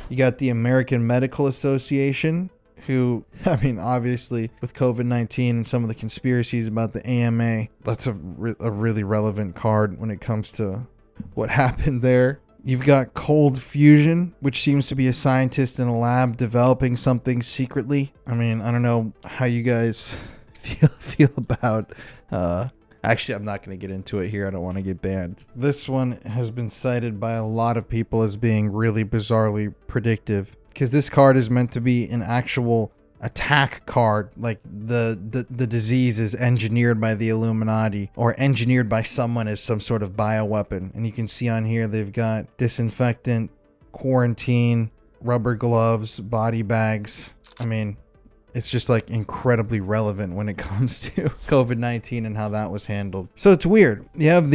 You got the American Medical Association, who, I mean, obviously with COVID-19 and some of the conspiracies about the AMA, that's a really relevant card when it comes to what happened there. You've got Cold Fusion, which seems to be a scientist in a lab developing something secretly. I mean, I don't know how you guys feel about actually, I'm not going to get into it here. I don't want to get banned. This one has been cited by a lot of people as being really bizarrely predictive because this card is meant to be an actual attack card, like the disease is engineered by the Illuminati or engineered by someone as some sort of bioweapon. And you can see on here they've got disinfectant, quarantine, rubber gloves, body bags. I mean, it's just like incredibly relevant when it comes to COVID-19 and how that was handled. So it's weird. You have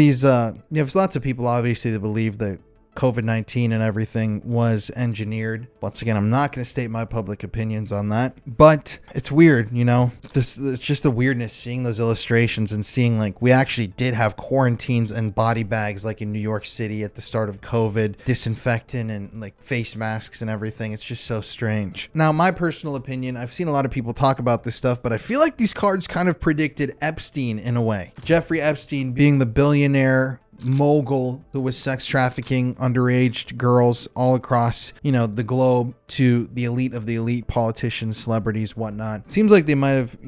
lots of people obviously that believe that COVID-19 and everything was engineered. Once again, I'm not going to state my public opinions on that, but it's weird, it's just the weirdness seeing those illustrations and seeing like we actually did have quarantines and body bags like in New York City at the start of COVID, disinfectant and like face masks and everything. It's just so strange. Now, my personal opinion, I've seen a lot of people talk about this stuff, but I feel like these cards kind of predicted Epstein in a way. Jeffrey Epstein being the billionaire mogul who was sex trafficking underage girls all across, the globe to the elite of the elite, politicians, celebrities, whatnot. Seems like they might have,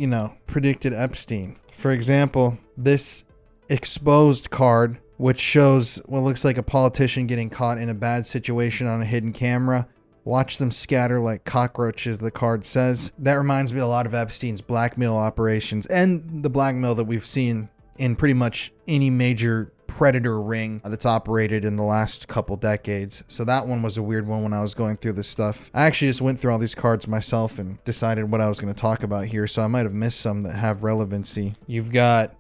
predicted Epstein. For example, this exposed card, which shows what looks like a politician getting caught in a bad situation on a hidden camera. Watch them scatter like cockroaches, the card says. That reminds me a lot of Epstein's blackmail operations and the blackmail that we've seen in pretty much any major predator ring that's operated in the last couple decades. So that one was a weird one when I was going through this stuff. I actually just went through all these cards myself and decided what I was going to talk about here, so I might have missed some that have relevancy. You've got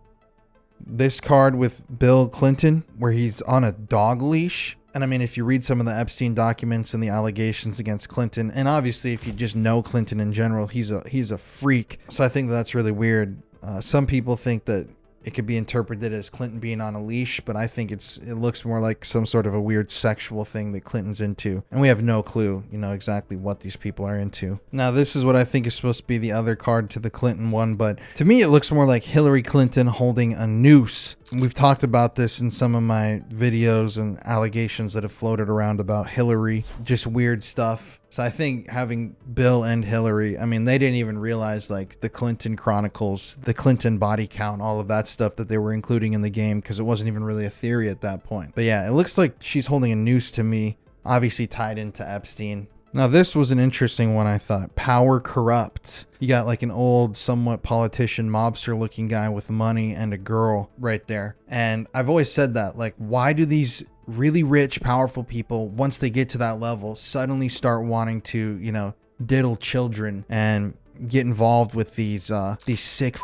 this card with Bill Clinton where he's on a dog leash. And I mean, if you read some of the Epstein documents and the allegations against Clinton, and obviously if you just know Clinton in general, he's a freak. So I think that's really weird. Some people think that it could be interpreted as Clinton being on a leash, but I think it looks more like some sort of a weird sexual thing that Clinton's into. And we have no clue, exactly what these people are into. Now, this is what I think is supposed to be the other card to the Clinton one, but to me, it looks more like Hillary Clinton holding a noose. We've talked about this in some of my videos and allegations that have floated around about Hillary, just weird stuff. So I think having Bill and Hillary, I mean, they didn't even realize like the Clinton Chronicles, the Clinton body count, all of that stuff that they were including in the game because it wasn't even really a theory at that point. But yeah, it looks like she's holding a noose to me, obviously tied into Epstein. Now, this was an interesting one, I thought. Power corrupts. You got like an old, somewhat politician, mobster looking guy with money and a girl right there. And I've always said that, like, why do these really rich, powerful people, once they get to that level, suddenly start wanting to, diddle children and get involved with these sick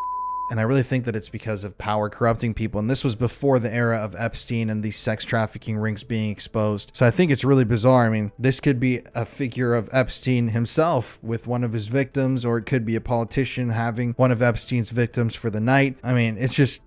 and I really think that it's because of power corrupting people. And this was before the era of Epstein and these sex trafficking rings being exposed. So I think it's really bizarre. I mean, this could be a figure of Epstein himself with one of his victims, or it could be a politician having one of Epstein's victims for the night. I mean, it's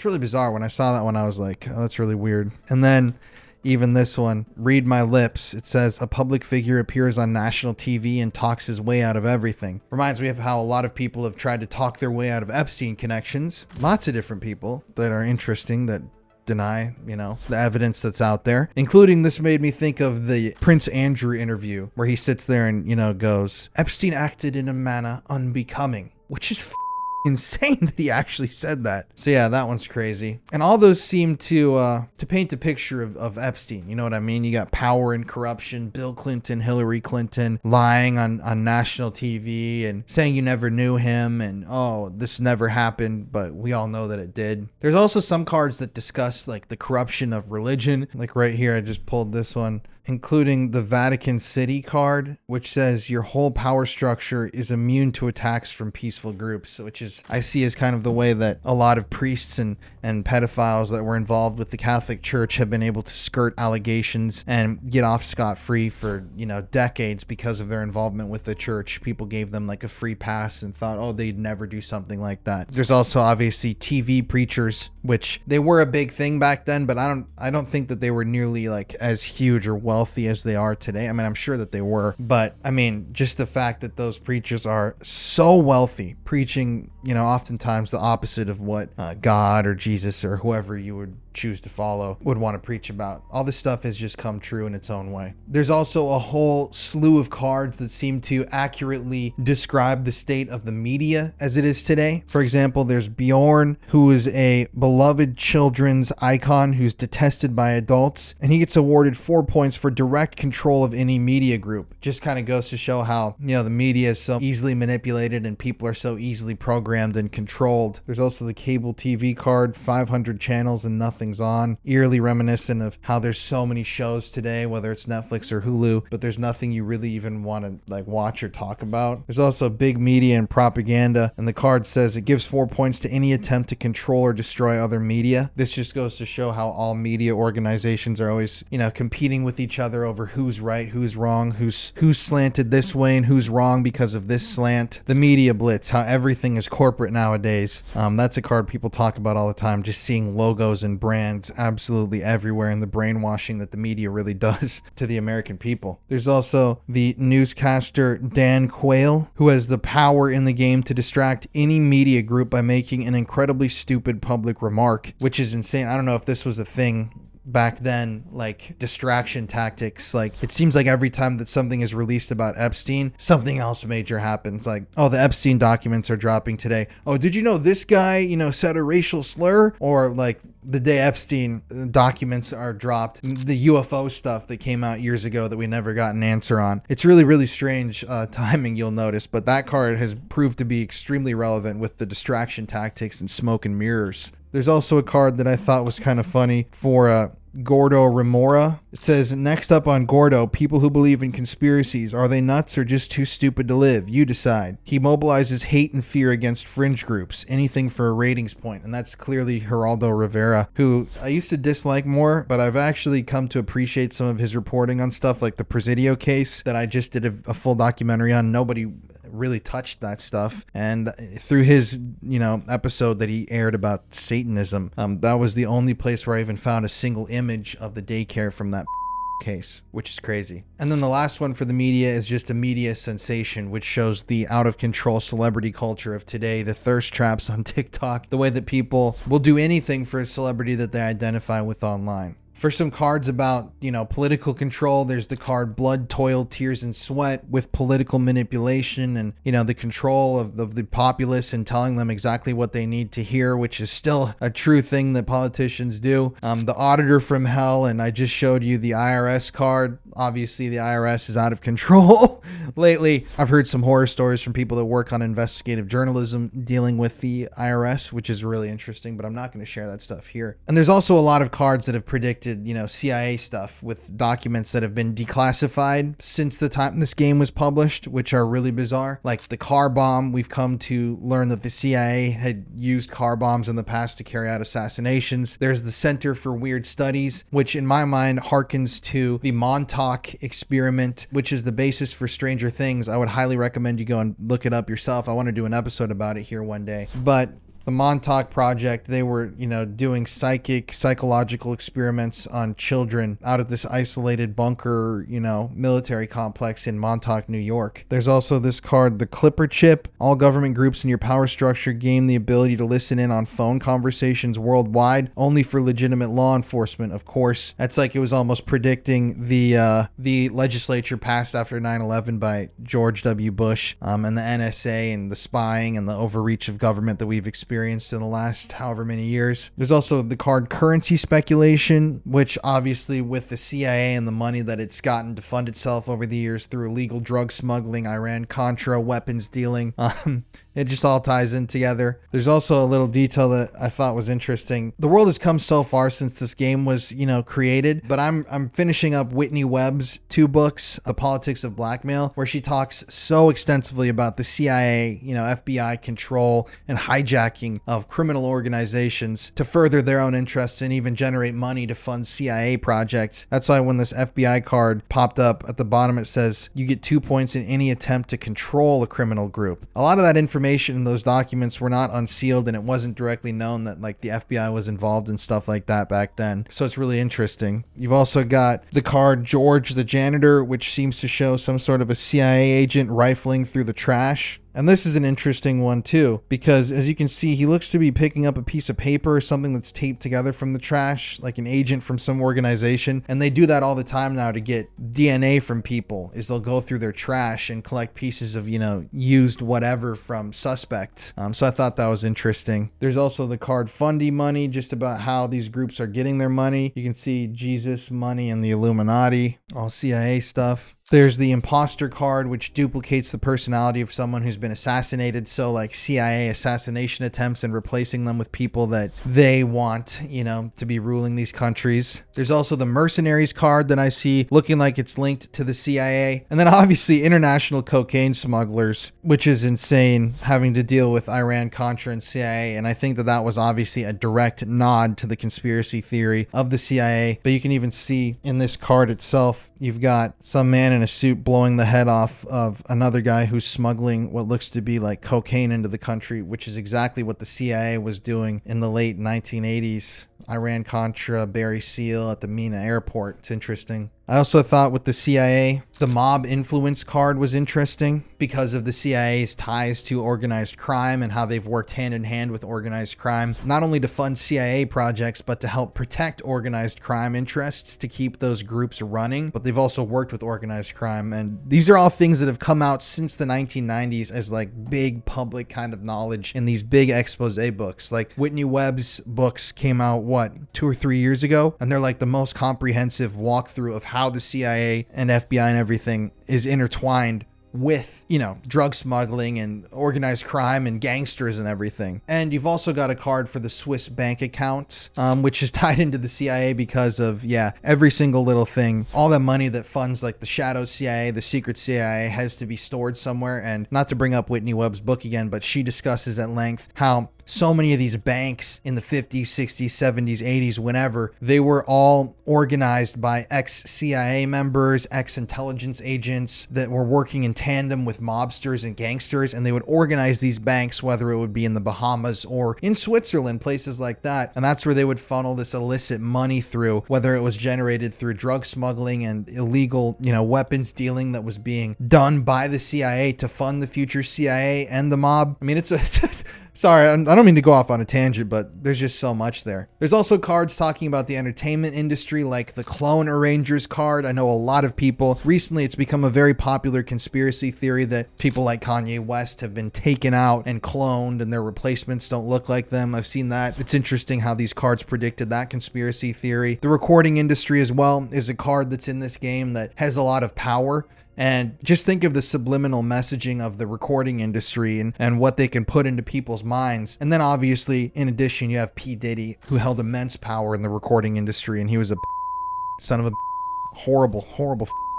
really bizarre. When I saw that one, I was like, oh, that's really weird. And then even this one, read my lips. It says a public figure appears on national TV and talks his way out of everything. Reminds me of how a lot of people have tried to talk their way out of Epstein connections. Lots of different people that are interesting that deny, the evidence that's out there, including this made me think of the Prince Andrew interview where he sits there and, goes, Epstein acted in a manner unbecoming, which is insane that he actually said that. So yeah, that one's crazy. And all those seem to paint a picture of Epstein. You know what I mean? You got power and corruption, Bill Clinton, Hillary Clinton, lying on national TV and saying you never knew him and, oh, this never happened, but we all know that it did. There's also some cards that discuss like the corruption of religion. Like right here, I just pulled this one, including the Vatican City card, which says your whole power structure is immune to attacks from peaceful groups, which is, I see as kind of the way that a lot of priests and pedophiles that were involved with the Catholic Church have been able to skirt allegations and get off scot-free for, decades because of their involvement with the church. People gave them like a free pass and thought, oh, they'd never do something like that. There's also obviously TV preachers, which they were a big thing back then, but I don't think that they were nearly like as huge or wealthy as they are today. I mean, I'm sure that they were, but I mean, just the fact that those preachers are so wealthy, preaching, oftentimes the opposite of what God or Jesus or whoever you would choose to follow would want to preach about. All this stuff has just come true in its own way. There's also a whole slew of cards that seem to accurately describe the state of the media as it is today. For example, there's Bjorn, who is a beloved children's icon who's detested by adults, and he gets awarded 4 points for direct control of any media group. Just kind of goes to show how, the media is so easily manipulated and people are so easily programmed and controlled. There's also the cable TV card, 500 channels and nothing nothing's on. Eerily reminiscent of how there's so many shows today, whether it's Netflix or Hulu, but there's nothing you really even want to like watch or talk about. There's also big media and propaganda, and the card says it gives 4 points to any attempt to control or destroy other media. This just goes to show how all media organizations are always, competing with each other over who's right, who's wrong, who's slanted this way and who's wrong because of this slant. The media blitz, how everything is corporate nowadays. That's a card people talk about all the time, just seeing logos and brands absolutely everywhere, and the brainwashing that the media really does to the American people. There's also the newscaster Dan Quayle, who has the power in the game to distract any media group by making an incredibly stupid public remark, which is insane. I don't know if this was a thing back then, like distraction tactics. Like, it seems like every time that something is released about Epstein, something else major happens. Like, oh, the Epstein documents are dropping today. Oh, did you know this guy, said a racial slur? Or like the day Epstein documents are dropped, the UFO stuff that came out years ago that we never got an answer on. It's really, really strange timing, you'll notice, but that card has proved to be extremely relevant with the distraction tactics and smoke and mirrors. There's also a card that I thought was kind of funny for Gordo Remora. It says, next up on Gordo, people who believe in conspiracies. Are they nuts or just too stupid to live? You decide. He mobilizes hate and fear against fringe groups. Anything for a ratings point. And that's clearly Geraldo Rivera, who I used to dislike more, but I've actually come to appreciate some of his reporting on stuff like the Presidio case that I just did a full documentary on. Nobody really touched that stuff, and through his episode that he aired about Satanism, that was the only place where I even found a single image of the daycare from that case, which is crazy. And then the last one for the media is just a media sensation, which shows the out of control celebrity culture of today, the thirst traps on TikTok, the way that people will do anything for a celebrity that they identify with online. For some cards about, political control, there's the card Blood, Toil, Tears, and Sweat with political manipulation and, the control of the populace and telling them exactly what they need to hear, which is still a true thing that politicians do. The Auditor from Hell, and I just showed you the IRS card. Obviously, the IRS is out of control. Lately, I've heard some horror stories from people that work on investigative journalism dealing with the IRS, which is really interesting, but I'm not going to share that stuff here. And there's also a lot of cards that have predicted CIA stuff with documents that have been declassified since the time this game was published, which are really bizarre. Like the car bomb, we've come to learn that the CIA had used car bombs in the past to carry out assassinations. There's the Center for Weird Studies, which in my mind harkens to the Montauk experiment, which is the basis for Stranger Things. I would highly recommend you go and look it up yourself. I want to do an episode about it here one day. But the Montauk Project, they were, doing psychological experiments on children out of this isolated bunker, military complex in Montauk, New York. There's also this card, the Clipper Chip. All government groups in your power structure gain the ability to listen in on phone conversations worldwide, only for legitimate law enforcement, of course. That's like it was almost predicting the legislature passed after 9/11 by George W. Bush, and the NSA and the spying and the overreach of government that we've experienced in the last however many years. There's also the card Currency Speculation, which obviously with the CIA and the money that it's gotten to fund itself over the years through illegal drug smuggling, Iran-Contra, weapons dealing, it just all ties in together. There's also a little detail that I thought was interesting. The world has come so far since this game was, created, but I'm finishing up Whitney Webb's 2 books, The Politics of Blackmail, where she talks so extensively about the CIA, FBI control and hijacking of criminal organizations to further their own interests and even generate money to fund CIA projects. That's why when this FBI card popped up at the bottom, it says you get 2 points in any attempt to control a criminal group. A lot of that information in those documents were not unsealed, and it wasn't directly known that like the FBI was involved in stuff like that back then. So it's really interesting. You've also got the card George the Janitor, which seems to show some sort of a CIA agent rifling through the trash. And this is an interesting one too, because as you can see, he looks to be picking up a piece of paper or something that's taped together from the trash, like an agent from some organization. And they do that all the time now to get DNA from people, is they'll go through their trash and collect pieces of, used whatever from suspects. So I thought that was interesting. There's also the card Fundy Money, just about how these groups are getting their money. You can see Jesus, money, and the Illuminati, all CIA stuff. There's the imposter card, which duplicates the personality of someone who's been assassinated. So like CIA assassination attempts and replacing them with people that they want, to be ruling these countries. There's also the mercenaries card that I see looking like it's linked to the CIA. And then obviously international cocaine smugglers, which is insane, having to deal with Iran, Contra, and CIA. And I think that was obviously a direct nod to the conspiracy theory of the CIA. But you can even see in this card itself, you've got some man in a suit blowing the head off of another guy who's smuggling what looks to be like cocaine into the country, which is exactly what the CIA was doing in the late 1980s. Iran Contra, Barry Seal at the Mina airport. It's interesting. I also thought with the CIA, the mob influence card was interesting because of the CIA's ties to organized crime and how they've worked hand in hand with organized crime, not only to fund CIA projects, but to help protect organized crime interests to keep those groups running. But they've also worked with organized crime. And these are all things that have come out since the 1990s as like big public kind of knowledge in these big expose books. Like Whitney Webb's books came out, 2 or 3 years ago? And they're like the most comprehensive walkthrough of how the CIA and FBI and everything is intertwined with, drug smuggling and organized crime and gangsters and everything. And you've also got a card for the Swiss bank account, which is tied into the CIA because of, every single little thing. All that money that funds like the shadow CIA, the secret CIA has to be stored somewhere. And not to bring up Whitney Webb's book again, but she discusses at length how so many of these banks in the 50s, 60s, 70s, 80s, whenever, they were all organized by ex-CIA members, ex-intelligence agents that were working in tandem with mobsters and gangsters, and they would organize these banks, whether it would be in the Bahamas or in Switzerland, places like that. And that's where they would funnel this illicit money through, whether it was generated through drug smuggling and illegal, weapons dealing that was being done by the CIA to fund the future CIA and the mob. I mean, sorry, I don't mean to go off on a tangent, but there's just so much there. There's also cards talking about the entertainment industry, like the clone arrangers card. I know a lot of people. Recently, it's become a very popular conspiracy theory that people like Kanye West have been taken out and cloned and their replacements don't look like them. I've seen that. It's interesting how these cards predicted that conspiracy theory. The recording industry as well is a card that's in this game that has a lot of power. And just think of the subliminal messaging of the recording industry and what they can put into people's minds. And then obviously, in addition, you have P. Diddy, who held immense power in the recording industry, and he was a son of a horrible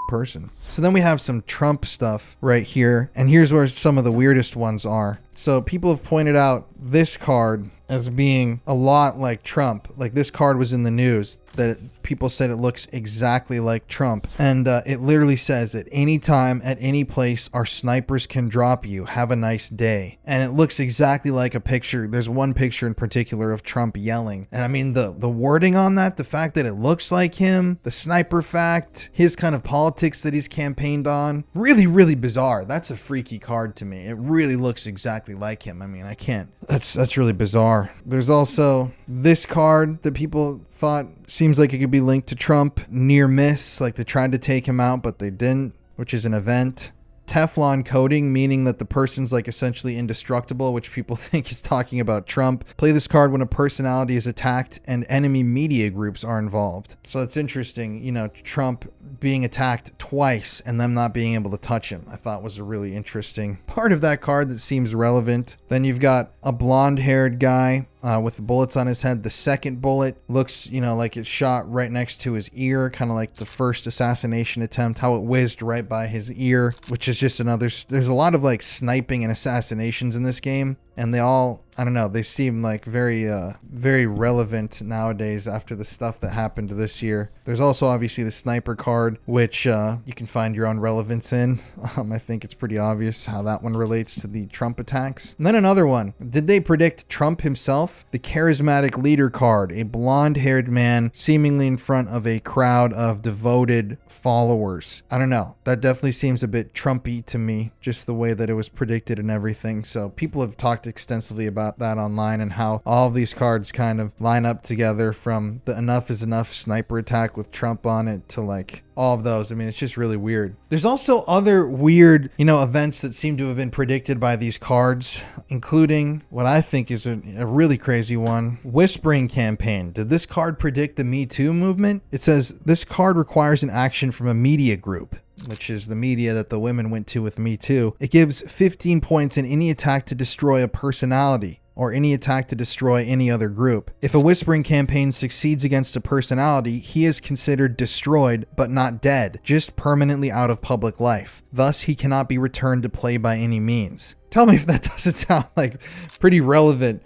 person. So then we have some Trump stuff right here, and here's where some of the weirdest ones are. So people have pointed out this card as being a lot like Trump. Like this card was in the news that people said it looks exactly like Trump. And it literally says, at any time, at any place, our snipers can drop you. Have a nice day. And it looks exactly like a picture. There's one picture in particular of Trump yelling. And I mean, the wording on that, the fact that it looks like him, the sniper fact, his kind of politics that he's campaigned on, really, really bizarre. That's a freaky card to me. It really looks exactly like him. I mean, I can't. That's really bizarre. There's also this card that people thought seems like it could be linked to Trump. Near miss, like they tried to take him out, but they didn't, which is an event. Teflon coating, meaning that the person's like essentially indestructible, which people think is talking about Trump. Play this card when a personality is attacked and enemy media groups are involved. So it's interesting, Trump being attacked twice and them not being able to touch him, I thought was a really interesting part of that card that seems relevant. Then you've got a blonde-haired guy with bullets on his head. The second bullet looks, like it shot right next to his ear, kind of like the first assassination attempt, how it whizzed right by his ear, which is just another. There's a lot of like sniping and assassinations in this game, and they all, I don't know, they seem like very relevant nowadays after the stuff that happened this year. There's also obviously the sniper card, which you can find your own relevance in. I think it's pretty obvious how that one relates to the Trump attacks. And then another one. Did they predict Trump himself? The charismatic leader card, a blonde-haired man seemingly in front of a crowd of devoted followers. I don't know. That definitely seems a bit Trumpy to me, just the way that it was predicted and everything. So people have talked extensively about that online and how all of these cards kind of line up together, from the Enough is Enough sniper attack with Trump on it to like all of those. I mean, it's just really weird. There's also other weird, events that seem to have been predicted by these cards, including what I think is a really crazy one. Whispering campaign. Did this card predict the Me Too movement? It says this card requires an action from a media group. which is the media that the women went to with Me Too, it gives 15 points in any attack to destroy a personality or any attack to destroy any other group. If a whispering campaign succeeds against a personality, he is considered destroyed but not dead, just permanently out of public life. Thus, he cannot be returned to play by any means. Tell me if that doesn't sound like pretty relevant,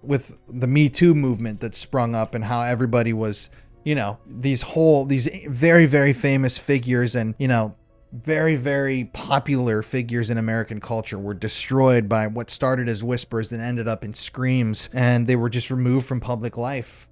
with the Me Too movement that sprung up and how everybody was, these very, very famous figures and, very, very popular figures in American culture were destroyed by what started as whispers and ended up in screams, and they were just removed from public life.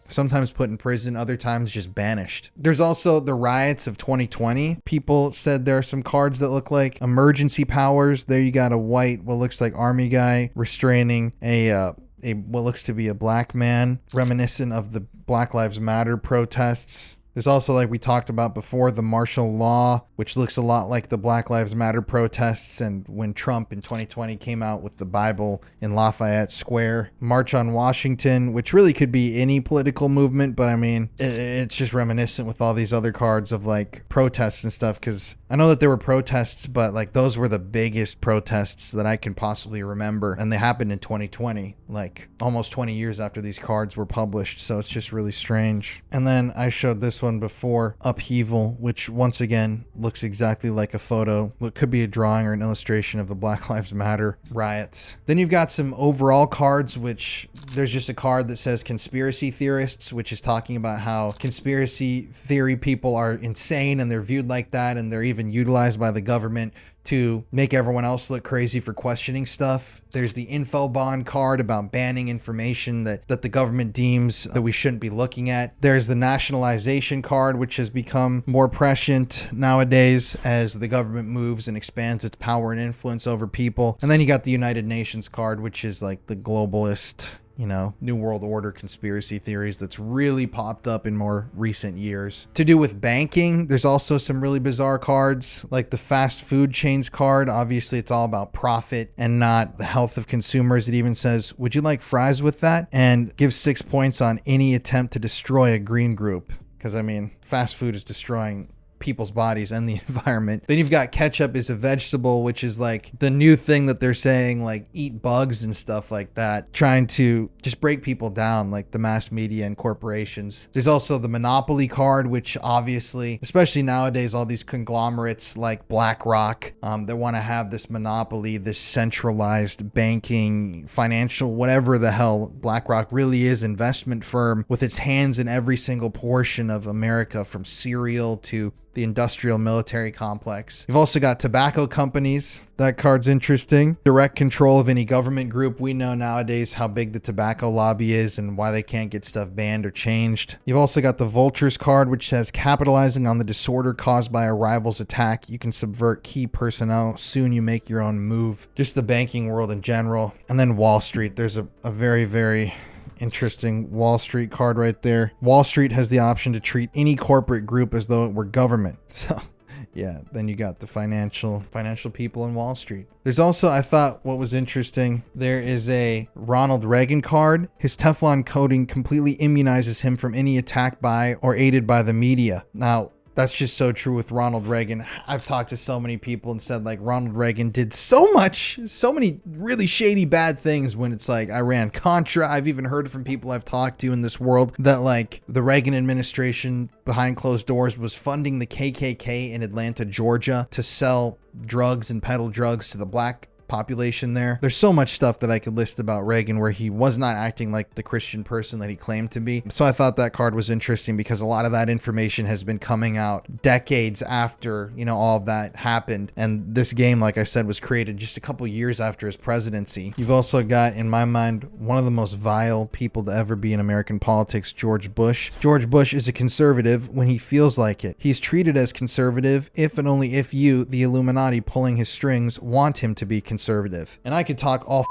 Sometimes put in prison, other times just banished. There's also the riots of 2020. People said there are some cards that look like emergency powers. There you got a white, what looks like army guy restraining a what looks to be a black man, reminiscent of the Black Lives Matter protests. There's also, like we talked about before, the martial law, which looks a lot like the Black Lives Matter protests and when Trump in 2020 came out with the Bible in Lafayette Square. March on Washington, which really could be any political movement, but I mean, it's just reminiscent with all these other cards of like protests and stuff, because I know that there were protests, but like those were the biggest protests that I can possibly remember, and they happened in 2020, like almost 20 years after these cards were published, so it's just really strange. And then I showed this one before, Upheaval, which once again looks exactly like a photo. It could be a drawing or an illustration of the Black Lives Matter riots. Then you've got some overall cards, which there's just a card that says conspiracy theorists, which is talking about how conspiracy theory people are insane and they're viewed like that, and they're even utilized by the government to make everyone else look crazy for questioning stuff. There's the info bond card about banning information that the government deems that we shouldn't be looking at. There's the nationalization card, which has become more prescient nowadays as the government moves and expands its power and influence over people. And then you got the United Nations card, which is like the globalist, New World Order conspiracy theories that's really popped up in more recent years. To do with banking, there's also some really bizarre cards, like the fast food chains card. Obviously, it's all about profit and not the health of consumers. It even says, would you like fries with that? And gives 6 points on any attempt to destroy a green group. Because, I mean, fast food is destroying people's bodies and the environment. Then you've got ketchup is a vegetable, which is like the new thing that they're saying, like eat bugs and stuff like that, trying to just break people down, like the mass media and corporations. There's also the Monopoly card, which obviously, especially nowadays, all these conglomerates like BlackRock that want to have this monopoly, this centralized banking, financial, whatever the hell. BlackRock really is investment firm with its hands in every single portion of America, from cereal to the industrial military complex. You've also got tobacco companies. That card's interesting. Direct control of any government group. We know nowadays how big the tobacco lobby is and why they can't get stuff banned or changed. You've also got the vultures card, which says capitalizing on the disorder caused by a rival's attack, you can subvert key personnel. Soon you make your own move. Just the banking world in general. And then Wall Street. There's a very, very interesting Wall Street card right there. Wall Street has the option to treat any corporate group as though it were government. So yeah, then you got the financial people in Wall Street. There's also, I thought what was interesting, there is a Ronald Reagan card. His Teflon coating completely immunizes him from any attack by or aided by the media. Now, that's just so true with Ronald Reagan. I've talked to so many people and said like Ronald Reagan did so many really shady bad things when it's like Iran-Contra. I've even heard from people I've talked to in this world that like the Reagan administration behind closed doors was funding the KKK in Atlanta, Georgia to sell drugs and peddle drugs to the black population there. There's so much stuff that I could list about Reagan where he was not acting like the Christian person that he claimed to be. So I thought that card was interesting because a lot of that information has been coming out decades after, all of that happened. And this game, like I said, was created just a couple years after his presidency. You've also got, in my mind, one of the most vile people to ever be in American politics, George Bush. George Bush is a conservative when he feels like it. He's treated as conservative if and only if you, the Illuminati pulling his strings, want him to be conservative. And I could talk all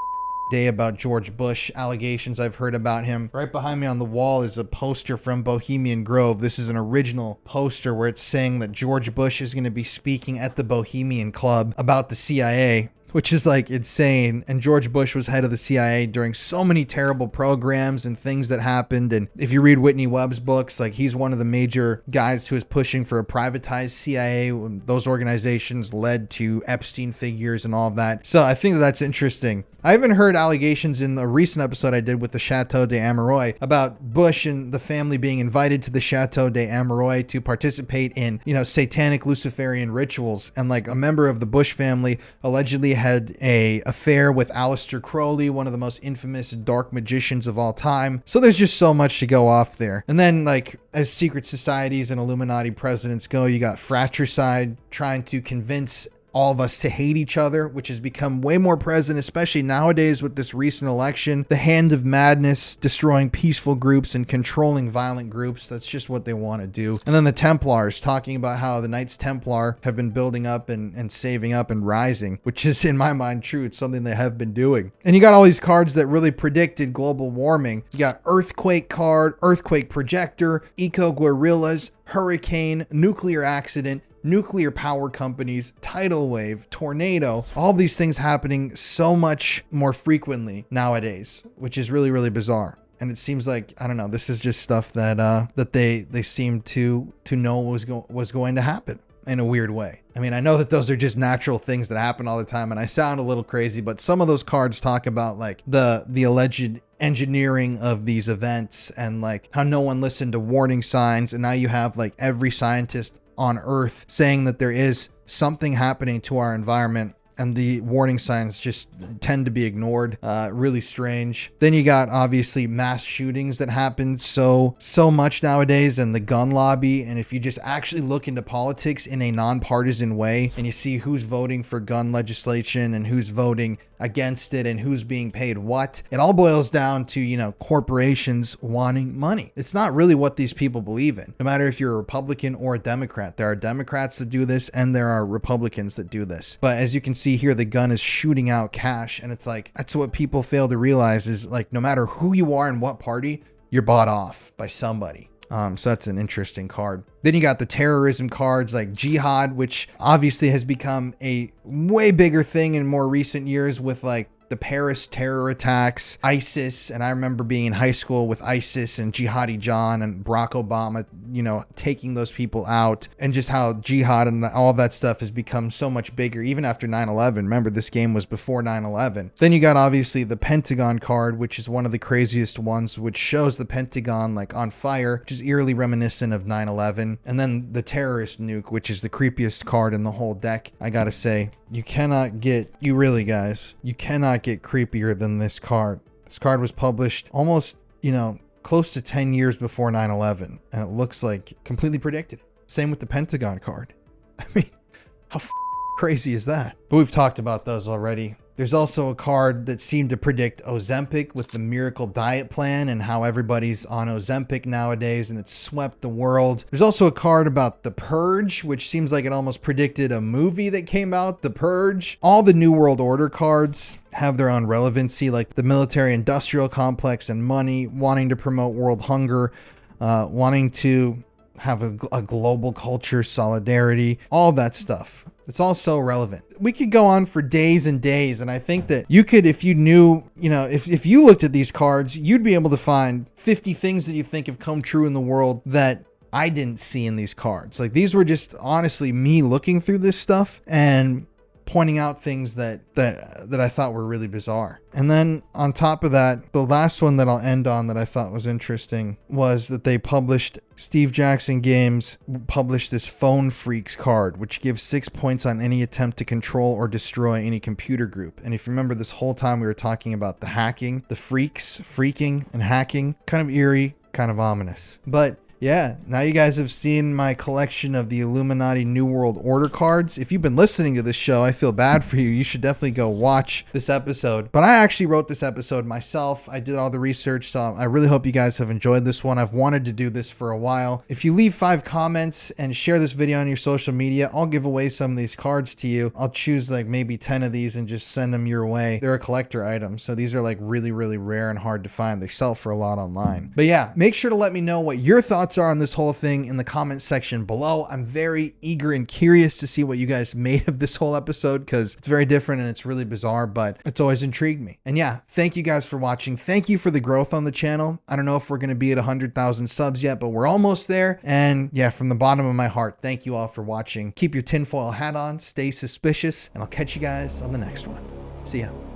day about George Bush allegations I've heard about him. Right behind me on the wall is a poster from Bohemian Grove. This is an original poster where it's saying that George Bush is going to be speaking at the Bohemian Club about the CIA, which is like insane. And George Bush was head of the CIA during so many terrible programs and things that happened. And if you read Whitney Webb's books, like he's one of the major guys who is pushing for a privatized CIA. Those organizations led to Epstein figures and all of that. So I think that's interesting. I even heard allegations in the recent episode I did with the Chateau de Ameroy about Bush and the family being invited to the Chateau de Ameroy to participate in, satanic Luciferian rituals. And like a member of the Bush family allegedly had a affair with Aleister Crowley, one of the most infamous dark magicians of all time. So there's just so much to go off there. And then like as secret societies and Illuminati presidents go, you got fratricide trying to convince all of us to hate each other, which has become way more present, especially nowadays with this recent election. The hand of madness, destroying peaceful groups and controlling violent groups. That's just what they want to do. And then the Templars, talking about how the Knights Templar have been building up and saving up and rising, which is in my mind true. It's something they have been doing. And you got all these cards that really predicted global warming. You got Earthquake card, Earthquake Projector, Eco Guerrillas, Hurricane, Nuclear Accident, nuclear power companies, tidal wave, tornado, all these things happening so much more frequently nowadays, which is really, really bizarre. And it seems like, I don't know, this is just stuff that they seem to know was going to happen in a weird way. I mean, I know that those are just natural things that happen all the time, and I sound a little crazy, but some of those cards talk about like the alleged engineering of these events and like how no one listened to warning signs. And now you have like every scientist on Earth saying that there is something happening to our environment, and the warning signs just tend to be ignored. Really strange. Then you got obviously mass shootings that happen so much nowadays, and the gun lobby. And if you just actually look into politics in a nonpartisan way and you see who's voting for gun legislation and who's voting against it and who's being paid what, it all boils down to, corporations wanting money. It's not really what these people believe in. No matter if you're a Republican or a Democrat, there are Democrats that do this and there are Republicans that do this. But as you can see here, the gun is shooting out cash, and it's like, that's what people fail to realize is like, no matter who you are and what party, you're bought off by somebody. So that's an interesting card. Then you got the terrorism cards like Jihad, which obviously has become a way bigger thing in more recent years with like the Paris terror attacks, ISIS. And I remember being in high school with ISIS and Jihadi John and Barack Obama, taking those people out, and just how jihad and all that stuff has become so much bigger even after 9/11. Remember, this game was before 9/11. Then you got obviously the Pentagon card, which is one of the craziest ones, which shows the Pentagon like on fire, which is eerily reminiscent of 9/11. And then the terrorist nuke, which is the creepiest card in the whole deck. I gotta say, you cannot get creepier than this card. This card was published almost, close to 10 years before 9/11, and it looks like completely predicted it. Same with the Pentagon card. I mean, how crazy is that? But we've talked about those already. There's also a card that seemed to predict Ozempic with the miracle diet plan and how everybody's on Ozempic nowadays and it's swept the world. There's also a card about The Purge, which seems like it almost predicted a movie that came out, The Purge. All the New World Order cards have their own relevancy, like the military industrial complex and money, wanting to promote world hunger, wanting to have a global culture, solidarity, all that stuff. It's all so relevant. We could go on for days and days, and I think that you could, if you knew, if you looked at these cards, you'd be able to find 50 things that you think have come true in the world that I didn't see in these cards. Like, these were just honestly me looking through this stuff and pointing out things that I thought were really bizarre. And then on top of that, the last one that I'll end on that I thought was interesting was that they published, Steve Jackson Games published this Phone Freaks card, which gives 6 points on any attempt to control or destroy any computer group. And if you remember, this whole time we were talking about the hacking, the freaking and hacking, kind of eerie, kind of ominous. But yeah, now you guys have seen my collection of the Illuminati New World Order cards. If you've been listening to this show, I feel bad for you. You should definitely go watch this episode. But I actually wrote this episode myself. I did all the research, so I really hope you guys have enjoyed this one. I've wanted to do this for a while. If you leave 5 comments and share this video on your social media, I'll give away some of these cards to you. I'll choose like maybe 10 of these and just send them your way. They're a collector item, so these are like really, really rare and hard to find. They sell for a lot online. But yeah, make sure to let me know what your thoughts thoughts are on this whole thing in the comment section below. I'm very eager and curious to see what you guys made of this whole episode, because it's very different and it's really bizarre, but it's always intrigued me. And yeah, thank you guys for watching. Thank you for the growth on the channel. I don't know if we're going to be at 100,000 subs yet, but we're almost there. And yeah, from the bottom of my heart, thank you all for watching. Keep your tinfoil hat on, stay suspicious, and I'll catch you guys on the next one. See ya.